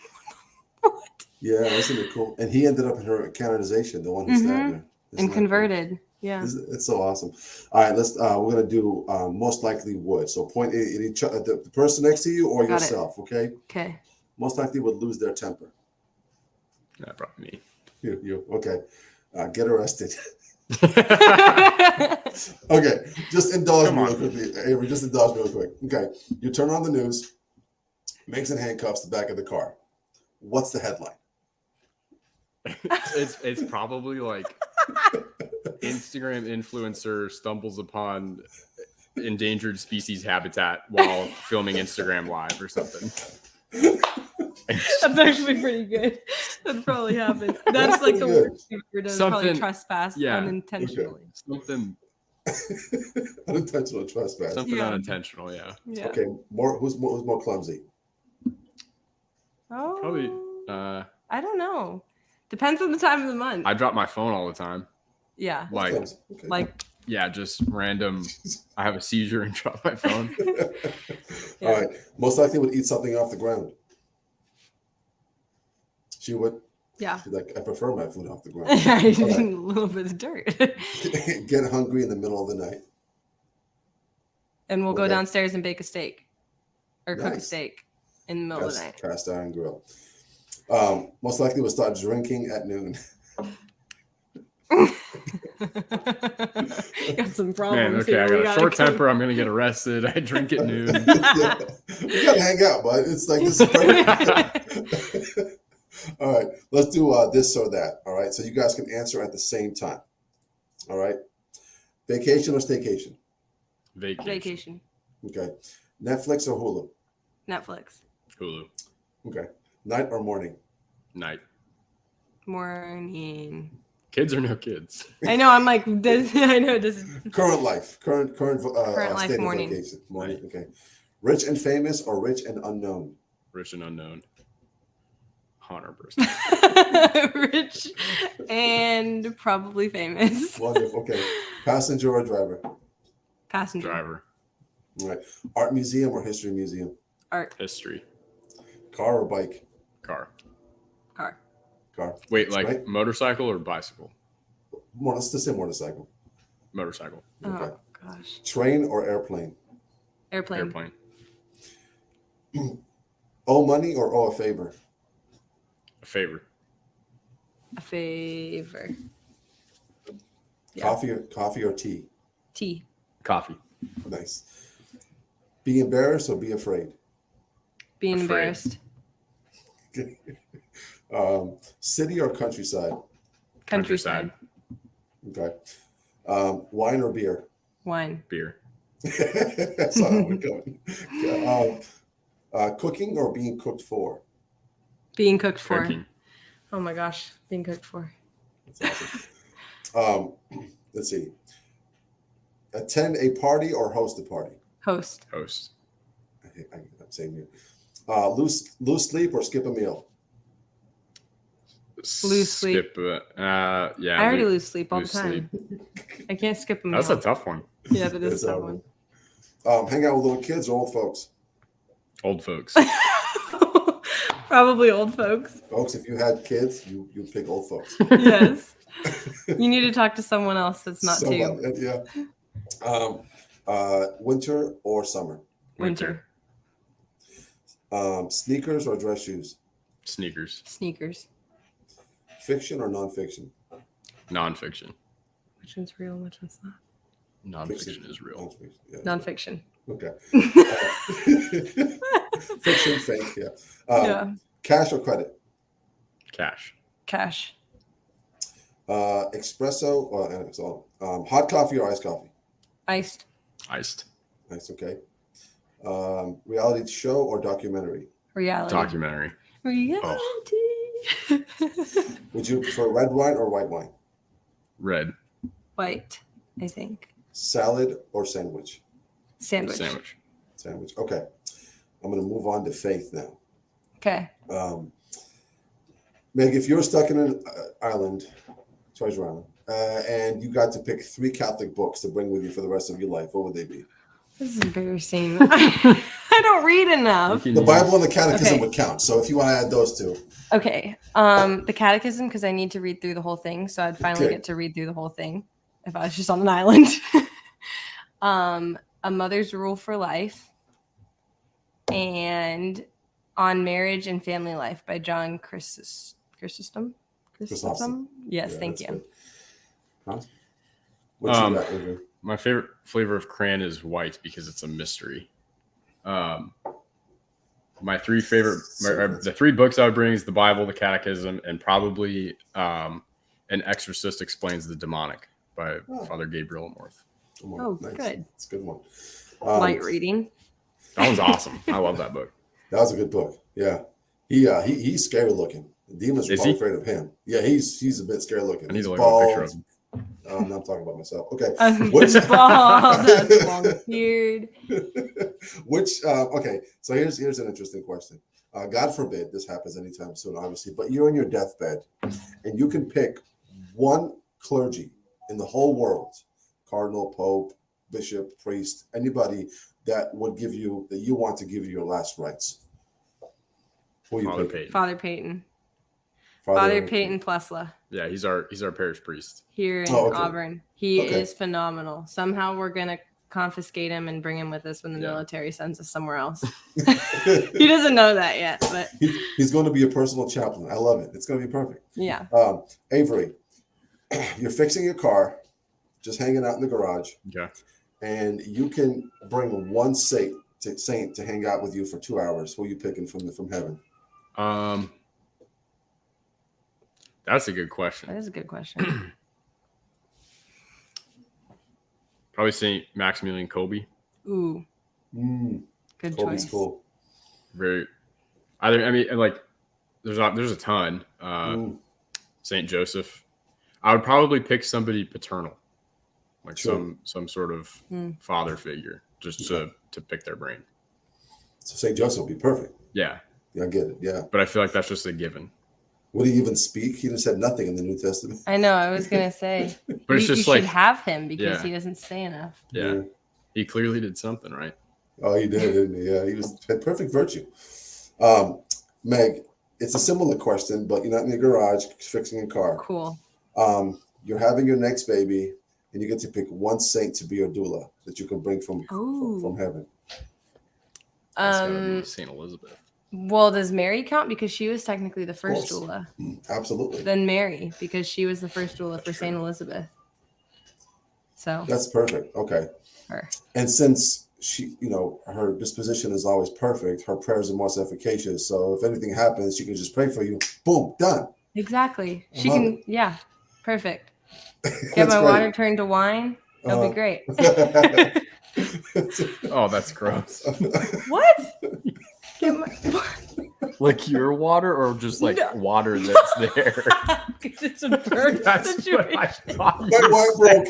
what?
Yeah, isn't it cool? And he ended up in her canonization, the one who stabbed her. Isn't
And
that cool?
converted. Yeah.
It's so awesome. All right, let's. We're gonna do most likely would. So point at each the person next to you or
Got it.
yourself. Okay.
Okay.
Most likely would lose their temper.
That brought me.
You okay? Get arrested. Okay, just indulge
Come
me
on.
real quickly, Avery. Just indulge me real quick. Okay, you turn on the news. Megs in handcuffs, the back of the car. What's the headline?
It's probably like Instagram influencer stumbles upon endangered species habitat while filming Instagram Live or something.
That's actually pretty good. That'd probably happen. That's like the worst you've ever done. Probably
Something-
trespass
yeah.
unintentionally.
Something
Unintentional trespass.
Yeah.
unintentional, yeah.
Yeah.
Okay, who's more clumsy?
Oh.
Probably
I don't know. Depends on the time of the month.
I drop my phone all the time.
Yeah.
Like
Clumsy. Okay.
Like.
yeah, just random I have a seizure and drop my phone.
Yeah.
All right. Most likely would eat something off the ground. She would.
Yeah.
She's like, I prefer my food off the ground.
A
All right.
little bit of dirt.
Get hungry in the middle of the night.
And we'll go
Okay.
downstairs and bake a steak. Or cook a
Nice.
steak in the middle of the night.
Cast iron grill. Most likely would start drinking at noon.
Got some
Man,
problems
okay, I
here. We
got a
gotta
short
cook.
temper. I'm gonna get arrested. I drink at noon.
Yeah. We gotta hang out, bud. It's like this is perfect. All right, let's do this or that. All right, so you guys can answer at the same time. All right, vacation or staycation?
Vacation.
Okay, Netflix or Hulu?
Netflix.
Hulu.
Okay, night or morning?
Night.
Morning.
Kids or no kids?
I know. I'm like this. I know this.
Current life, current
life,
state
morning.
of vacation. Morning. Okay, rich and famous or rich and unknown?
Rich and unknown. 100%.
Rich and probably famous.
Wonderful. Okay, passenger or driver?
Passenger.
Driver.
All right, art museum or history museum?
Art.
History.
Car or bike?
Car.
Car.
Car.
Wait, like
Right.
motorcycle or bicycle?
Let's just say motorcycle.
Motorcycle.
Okay.
Oh gosh.
Train or airplane?
Airplane.
Airplane.
Owe money or owe a favor?
A favor.
A favor. Yeah.
Coffee or tea?
Tea.
Coffee.
Nice. Be embarrassed or be afraid?
Being
Afraid.
embarrassed.
City or countryside?
Countryside.
Okay. Wine or beer?
Wine.
Beer.
That's not how we're going. Cooking or being cooked for?
Being cooked for.
Cooking.
Oh my gosh. Being cooked for.
That's awesome. Let's see. Attend a party or host a party?
Host.
Host.
I'm saying you. Lose sleep or skip a meal?
Lose sleep.
Skip. Yeah.
I already lose sleep all the
lose
time. I can't skip a meal.
That's a tough one.
Yeah, that is
It's
a tough
a-
one.
Hang out with little kids or old folks?
Old folks.
Probably old folks.
Folks, if you had kids, you pick old folks.
Yes. You need to talk to someone else that's not two.
Somebody, yeah. Winter or summer?
Winter.
Sneakers or dress shoes?
Sneakers.
Sneakers.
Fiction or nonfiction?
Nonfiction.
Which one's real? Which one's not?
Nonfiction is real.
Nonfiction, yeah.
Nonfiction.
Okay. Fiction, fake, yeah.
Yeah.
Cash or credit?
Cash.
Cash.
Espresso or hot coffee or iced coffee?
Iced.
Iced.
Nice, okay. Reality show or documentary?
Reality.
Documentary.
Reality.
Would you prefer red wine or white wine?
Red.
White, I think.
Salad or sandwich?
Sandwich.
Sandwich.
Sandwich. Okay. I'm going to move on to faith now.
Okay.
Meg, if you're stuck in an island, treasure island, and you got to pick 3 Catholic books to bring with you for the rest of your life, what would they be?
This is embarrassing. I don't read enough.
The Bible and the Catechism
Okay.
would count. So if you want to add those 2.
Okay. The catechism, because I need to read through the whole thing. So I'd finally
Okay.
get to read through the whole thing if I was just on an island. A Mother's Rule for Life and On Marriage and Family Life by John Chrysostom.
Chrysostom.
Yes,
Yeah,
thank
that's
you.
good. Huh? What you got, Avery?
My favorite flavor of crayon is white because it's a mystery. my three favorite, the three books I would bring is the Bible, the Catechism, and probably An Exorcist Explains the Demonic by Father Gabriel North.
Oh, nice. Good.
It's a good one.
Light reading.
That one's awesome. I love that book.
That was a good book. Yeah. He's scary looking. The demons are probably afraid of him. Yeah, he's a bit scary looking.
I need
He's
to look at a picture of him.
I'm talking about myself. Okay.
That's long beard.
Okay. So here's an interesting question. God forbid this happens anytime soon, obviously, but you're in your deathbed and you can pick one clergy in the whole world, cardinal, pope, bishop, priest, anybody that want to give you your last rites. Who you
Father
pick?
Peyton.
Father Peyton. Father Peyton Plesla.
Yeah, he's our parish priest
Here in Auburn. He is phenomenal. Somehow we're gonna confiscate him and bring him with us when the military sends us somewhere else. He doesn't know that yet, but
he's going to be a personal chaplain. I love it. It's going to be perfect.
Yeah.
Avery, you're fixing your car, just hanging out in the garage.
Yeah.
And you can bring one saint to hang out with you for 2 hours. Who are you picking from heaven?
That's a good question.
That is a good question.
Probably St. Maximilian Kolbe.
Ooh. Good
Kolbe's
choice.
Cool.
There's a ton. St. Joseph. I would probably pick somebody paternal, like some sort of father figure, just to pick their brain.
So St. Joseph would be perfect.
Yeah.
Yeah, I get it. Yeah.
But I feel like that's just a given.
Would he even speak? He just said nothing in the New Testament.
I know. I was gonna say,
but it's just
you should have him because he doesn't say enough.
Yeah, he clearly did something right.
Oh, he did, didn't he? Yeah, he had perfect virtue. Meg, it's a similar question, but you're not in your garage fixing a car.
Cool.
You're having your next baby, and you get to pick one saint to be your doula that you can bring from heaven.
That's gotta be Saint Elizabeth.
Well, does Mary count because she was technically the first doula?
Absolutely.
Then Mary, because she was the first doula for Saint Elizabeth. So
that's perfect. Okay.
Her.
And since she, her disposition is always perfect, her prayers are most efficacious. So if anything happens, she can just pray for you. Boom, done.
Exactly. She can. Yeah. Perfect. Get my water turned to wine. That'll be great.
Oh, that's gross.
What?
Like your water or just like water that's there?
Because it's a bird situation.
My wine broke.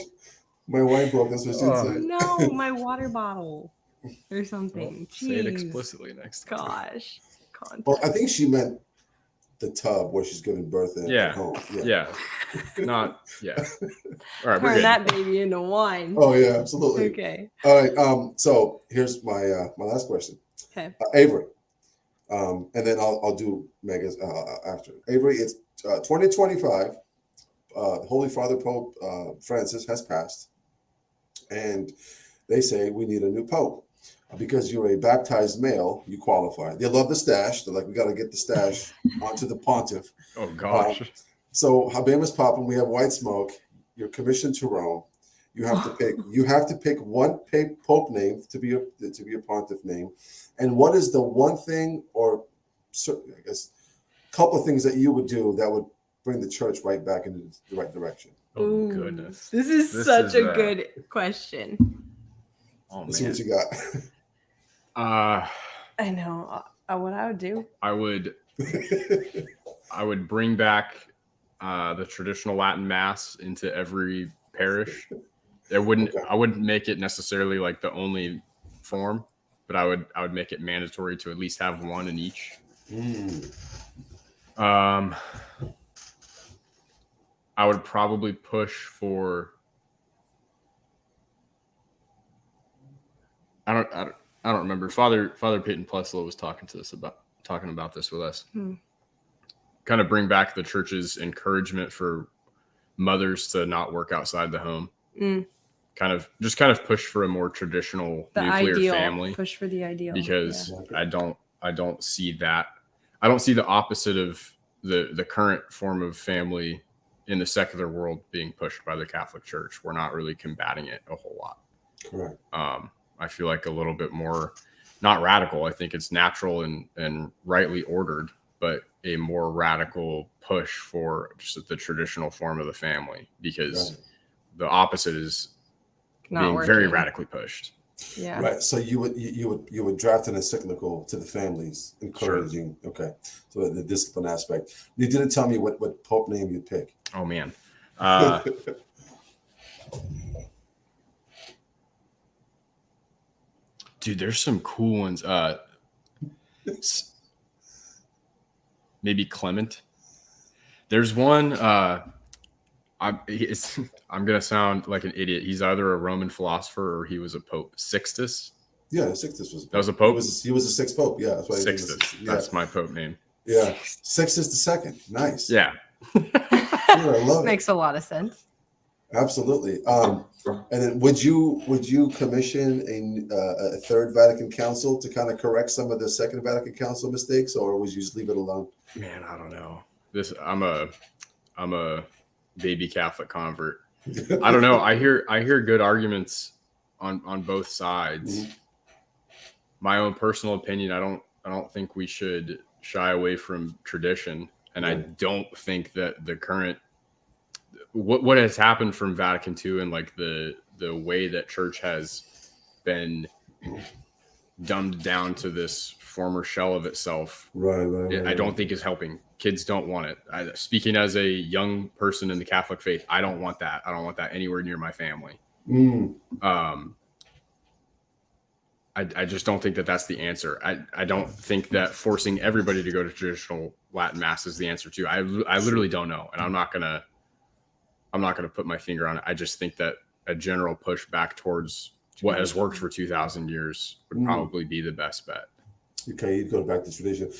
My wine broke. That's what she said.
No, my water bottle or something.
Well, say it explicitly next time.
Gosh.
Well, I think she meant the tub where she's giving birth in at home.
Yeah. Not. Yeah. All right.
Turn that baby into wine.
Oh yeah, absolutely.
Okay.
All right. So here's my last question.
Okay.
Avery. And then I'll do Megan's after. Avery, it's 2025. The Holy Father Pope Francis has passed, and they say we need a new pope because you're a baptized male. You qualify. They love the stash. They're like, we got to get the stash onto the pontiff.
Oh gosh.
So Habemus Papam, we have white smoke. You're commissioned to Rome. You have to pick. You have to pick one pope name to be your pontiff name. And what is the one thing, or I guess, a couple of things that you would do that would bring the church right back into the right direction?
Oh goodness,
this is such a good question.
Oh, let's see what you got.
I know what I would do.
I would bring back the traditional Latin Mass into every parish. I wouldn't make it necessarily like the only form, but I would make it mandatory to at least have one in each. I would probably push for. I don't remember. Father Peyton Plesla was talking about this with us. Kind of bring back the church's encouragement for mothers to not work outside the home. Kind of push for a more traditional nuclear family.
Push for the ideal.
Because I don't see that. I don't see the opposite of the current form of family in the secular world being pushed by the Catholic Church. We're not really combating it a whole lot.
Correct.
I feel like a little bit more not radical. I think it's natural and rightly ordered, but a more radical push for just the traditional form of the family, because the opposite is
Not
being
working.
very radically pushed.
Yeah.
Right. So you would draft an encyclical to the families, encouraging. Sure. Okay. So the discipline aspect. You didn't tell me what Pope name you'd pick.
Oh man. Dude, there's some cool ones. Maybe Clement. There's one. I'm gonna sound like an idiot. He's either a Roman philosopher or he was a pope. Sixtus.
Yeah, Sixtus was.
That was a pope.
He was a sixth pope. Yeah, that's why.
Sixtus. That's my pope name.
Yeah, Sixtus the second. Nice.
Yeah.
I love it.
Makes a lot of sense.
Absolutely. And then would you commission a third Vatican Council to kind of correct some of the Second Vatican Council mistakes, or would you just leave it alone?
Man, I don't know. I'm a baby Catholic convert. I don't know. I hear good arguments on both sides. Mm-hmm. My own personal opinion, I don't think we should shy away from tradition, and I don't think that the current what has happened from Vatican II and like the way that church has been dumbed down to this former shell of itself, right. I don't think is helping. Kids don't want it. Speaking as a young person in the Catholic faith, I don't want that. I don't want that anywhere near my family. I just don't think that that's the answer. I don't think that forcing everybody to go to traditional Latin Mass is the answer too. I literally don't know, and I'm not gonna put my finger on it. I just think that a general push back towards what has worked for 2,000 years would probably be the best bet.
Okay, you go back to tradition.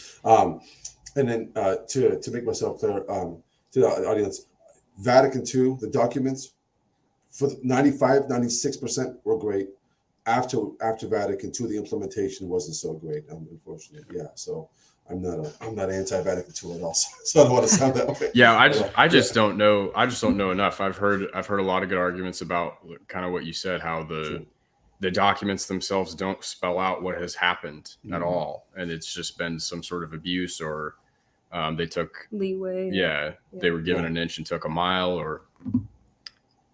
And then to make myself clear to the audience, Vatican II, the documents for 96% were great. After Vatican II, the implementation wasn't so great, unfortunately. Yeah, so I'm not anti-Vatican II at all. So I don't want to sound that way.
Yeah, I just don't know. I just don't know enough. I've heard a lot of good arguments about kind of what you said, how the documents themselves don't spell out what has happened at all, and it's just been some sort of abuse, or they took
leeway.
Yeah, they were given an inch and took a mile, or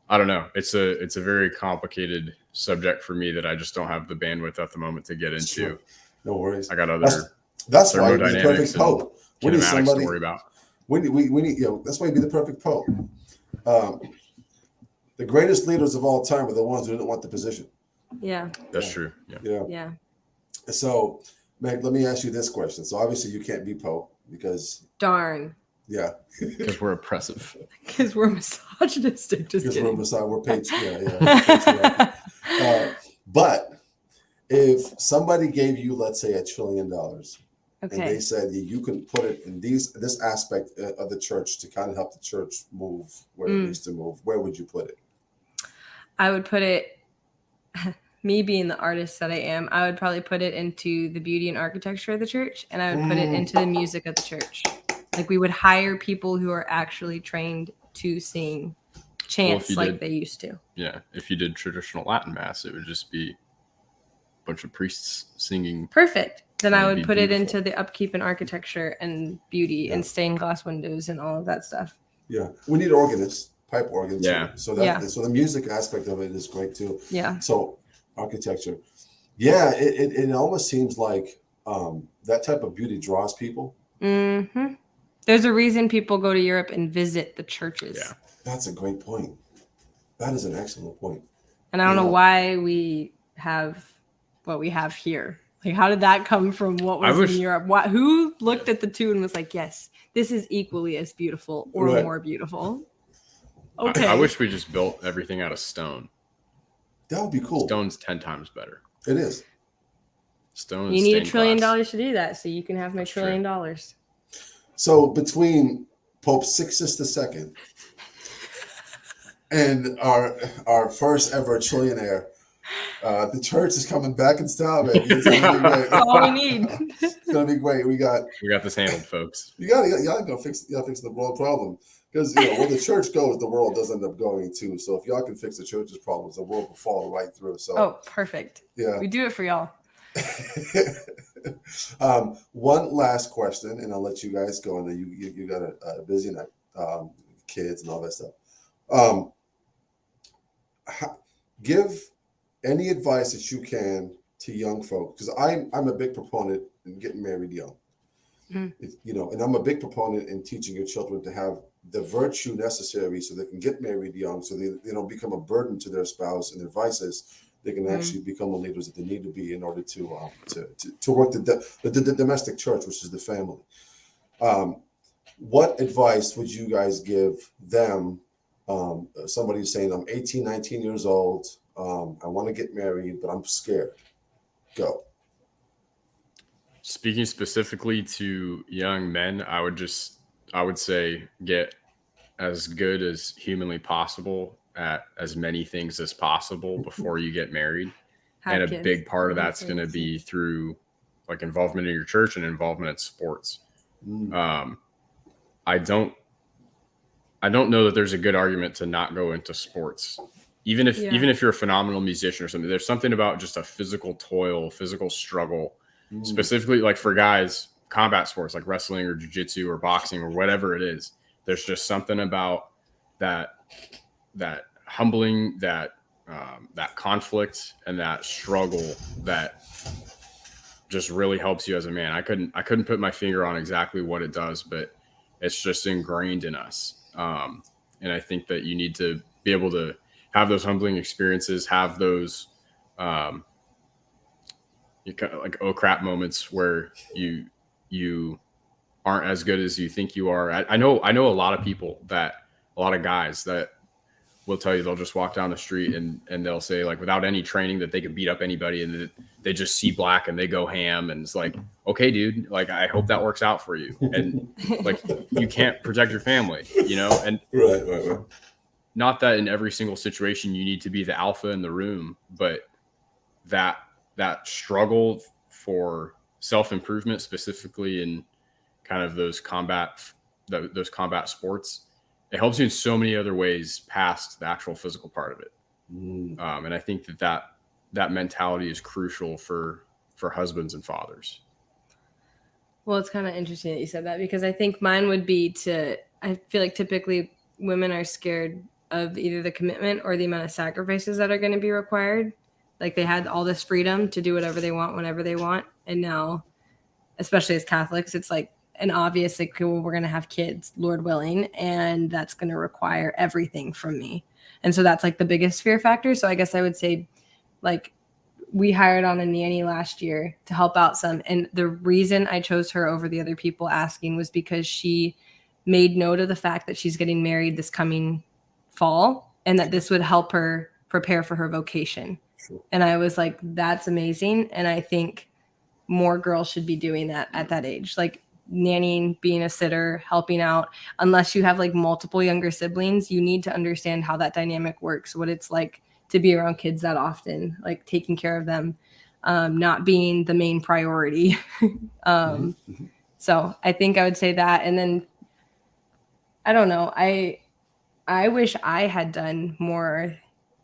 I don't know. It's a very complicated subject for me that I just don't have the bandwidth at the moment to get into.
Sure. No worries.
I got other
that's why you'd be the perfect pope.
We need somebody to worry about.
We need that's why you'd be the perfect pope. The greatest leaders of all time are the ones who didn't want the position.
Yeah.
That's true.
Yeah.
So, Meg, let me ask you this question. So obviously you can't be pope because
darn.
Yeah.
Because we're oppressive.
Because we're misogynistic. Just kidding.
We're patriarchal. But if somebody gave you, let's say, $1 trillion, and they said you can put it in this aspect of the church to kind of help the church move where it needs to move, where would you put it?
I would put it, me being the artist that I am, I would probably put it into the beauty and architecture of the church, and I would put it into the music of the church. Like, we would hire people who are actually trained to sing chants they used to.
Yeah. If you did traditional Latin Mass, it would just be a bunch of priests singing.
Perfect. Then I would put it into the upkeep and architecture and beauty and stained glass windows and all of that stuff.
Yeah. We need organists, pipe organs.
Yeah.
So the music aspect of it is great too.
Yeah.
So architecture. Yeah. It almost seems like that type of beauty draws people.
Mm-hmm. There's a reason people go to Europe and visit the churches.
Yeah. That's a great point. That is an excellent point.
And I don't know why we have what we have here. Like, how did that come from what was in Europe? Who looked at the two and was like, yes, this is equally as beautiful or more beautiful? Okay.
I wish we just built everything out of stone.
That would be cool.
Stone's 10 times better.
It is.
Stone.
You need $1 trillion to do that, so you can have my $1 trillion.
So between Pope Sixtus II and our first ever trillionaire, the church is coming back in style, baby. It's gonna be great.
That's all we need.
It's gonna be great. We got
this handled, folks.
Y'all gotta fix the world problem, because where the church goes, the world does end up going too. So if y'all can fix the church's problems, the world will fall right through. So
oh, perfect.
Yeah,
we do it for y'all.
One last question, and I'll let you guys go. I know you got a busy night, kids and all that stuff. Um, Give any advice that you can to young folks, because I'm a big proponent in getting married young. And I'm a big proponent in teaching your children to have the virtue necessary so they can get married young, so they don't become a burden to their spouse and their vices. They can actually become the leaders that they need to be in order to work the domestic church, which is the family. What advice would you guys give them? Somebody who's saying, I'm 18, 19 years old. I want to get married, but I'm scared. Go.
Speaking specifically to young men, I would say get as good as humanly possible at as many things as possible before you get married. And a big part of that's going to be through like involvement in your church and involvement in sports. I don't know that there's a good argument to not go into sports. Even if you're a phenomenal musician or something, there's something about just a physical toil, physical struggle, specifically like for guys, combat sports like wrestling or jiu-jitsu or boxing or whatever it is. There's just something about that humbling, that conflict and that struggle that just really helps you as a man. I couldn't put my finger on exactly what it does, but it's just ingrained in us. And I think that you need to be able to have those humbling experiences, have those like oh crap moments where you aren't as good as you think you are. I know a lot of guys that will tell you they'll just walk down the street and they'll say like without any training that they can beat up anybody, and they just see black and they go ham, and it's like, okay, dude, like I hope that works out for you. And like you can't protect your family, and
Right.
Not that in every single situation you need to be the alpha in the room, but that struggle for self-improvement, specifically in kind of those combat sports, it helps you in so many other ways past the actual physical part of it. And I think that mentality is crucial for husbands and fathers.
Well, it's kind of interesting that you said that, because I think mine would be I feel like typically women are scared of either the commitment or the amount of sacrifices that are going to be required. Like they had all this freedom to do whatever they want, whenever they want. And now, especially as Catholics, it's like an obvious, like, well, we're going to have kids, Lord willing, and that's going to require everything from me. And so that's like the biggest fear factor. So I guess I would say, like, we hired on a nanny last year to help out some. And the reason I chose her over the other people asking was because she made note of the fact that she's getting married this coming fall and that this would help her prepare for her vocation. Sure. And I was like, that's amazing. And I think more girls should be doing that at that age, like nannying, being a sitter, helping out. Unless you have like multiple younger siblings, you need to understand how that dynamic works, what it's like to be around kids that often, like taking care of them, not being the main priority. So I think I would say that. And then I don't know, I wish I had done more,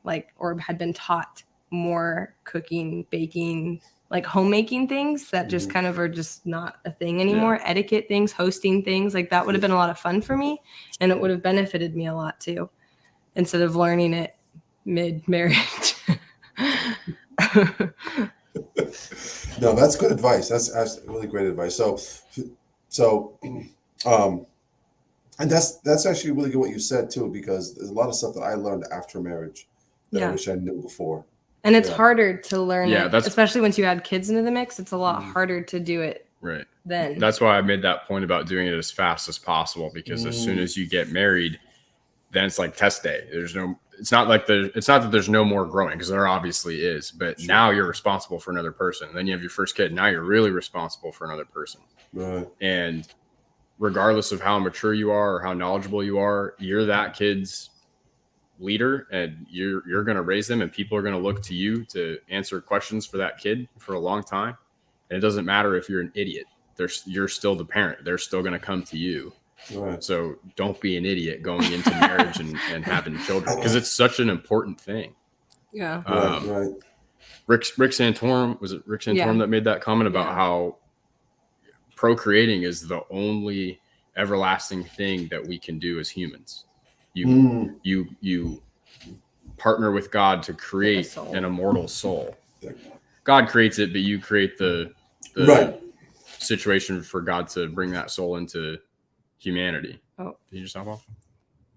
like, or had been taught more cooking, baking, like homemaking things that just kind of are just not a thing anymore. Yeah. Etiquette things, hosting things, like that would have been a lot of fun for me, and it would have benefited me a lot too, instead of learning it mid-marriage.
No, that's good advice. That's really great advice. So, and that's actually really good what you said too, because there's a lot of stuff that I learned after marriage that I wish I knew before.
And it's harder to learn it, especially once you add kids into the mix. It's a lot harder to do it. Right. Then.
That's why I made that point about doing it as fast as possible, because as soon as you get married, then it's like test day. It's not that there's no more growing, because there obviously is, but now you're responsible for another person. Then you have your first kid. Now you're really responsible for another person. Right. And regardless of how mature you are or how knowledgeable you are, you're that kid's leader, and you're going to raise them, and people are going to look to you to answer questions for that kid for a long time. And it doesn't matter if you're an idiot. You're still the parent. They're still going to come to you. Right. So don't be an idiot going into marriage and having children, because it's such an important thing.
Yeah.
Right.
Rick Santorum, was it Rick Santorum that made that comment about how procreating is the only everlasting thing that we can do as humans. You partner with God to create an immortal soul. God creates it, but you create the situation for God to bring that soul into humanity. Oh, did you just hop off?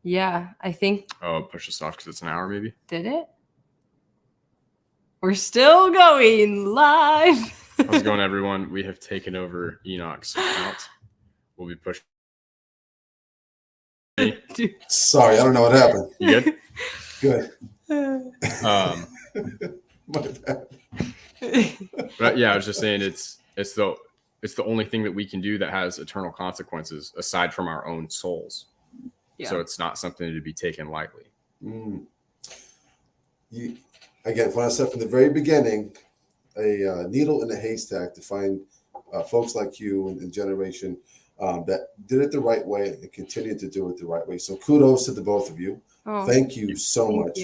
Yeah, I think.
Oh, push this off because it's an hour, maybe.
Did it? We're still going live.
How's it going, everyone? We have taken over Enoch's account. We'll be pushing.
Sorry, I don't know what happened.
You good?
Good.
My bad. But yeah, I was just saying it's the only thing that we can do that has eternal consequences aside from our own souls. Yeah. So it's not something to be taken lightly.
Again, when I said from the very beginning, a needle in a haystack to find folks like you and generation that did it the right way and continue to do it the right way. So kudos to the both of you. Thank you so much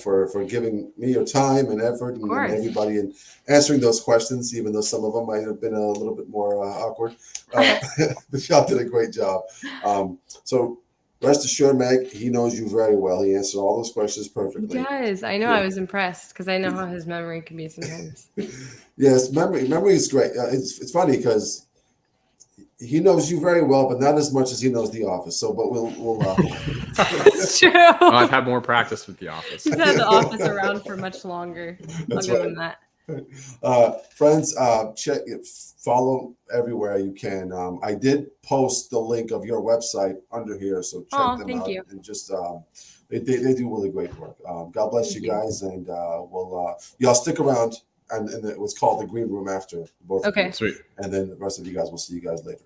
for giving me your time and effort and everybody and answering those questions, even though some of them might have been a little bit more awkward. But y'all did a great job. So rest assured, Meg, he knows you very well. He answered all those questions perfectly.
He does. I know. Yeah. I was impressed because I know how his memory can be sometimes.
Yes, memory is great. It's funny because he knows you very well, but not as much as he knows The Office. So, but we'll
That's true.
Well, I've had more practice with The Office.
He's had The Office around for much longer. I'll give him that.
Friends, check it, follow everywhere you can. I did post the link of your website under here, so check them out. You. And just they do really great work. God bless you guys, and y'all stick around and what's called the green room after both.
Okay,
of you.
Sweet.
And then the rest of you guys, we'll see you guys later.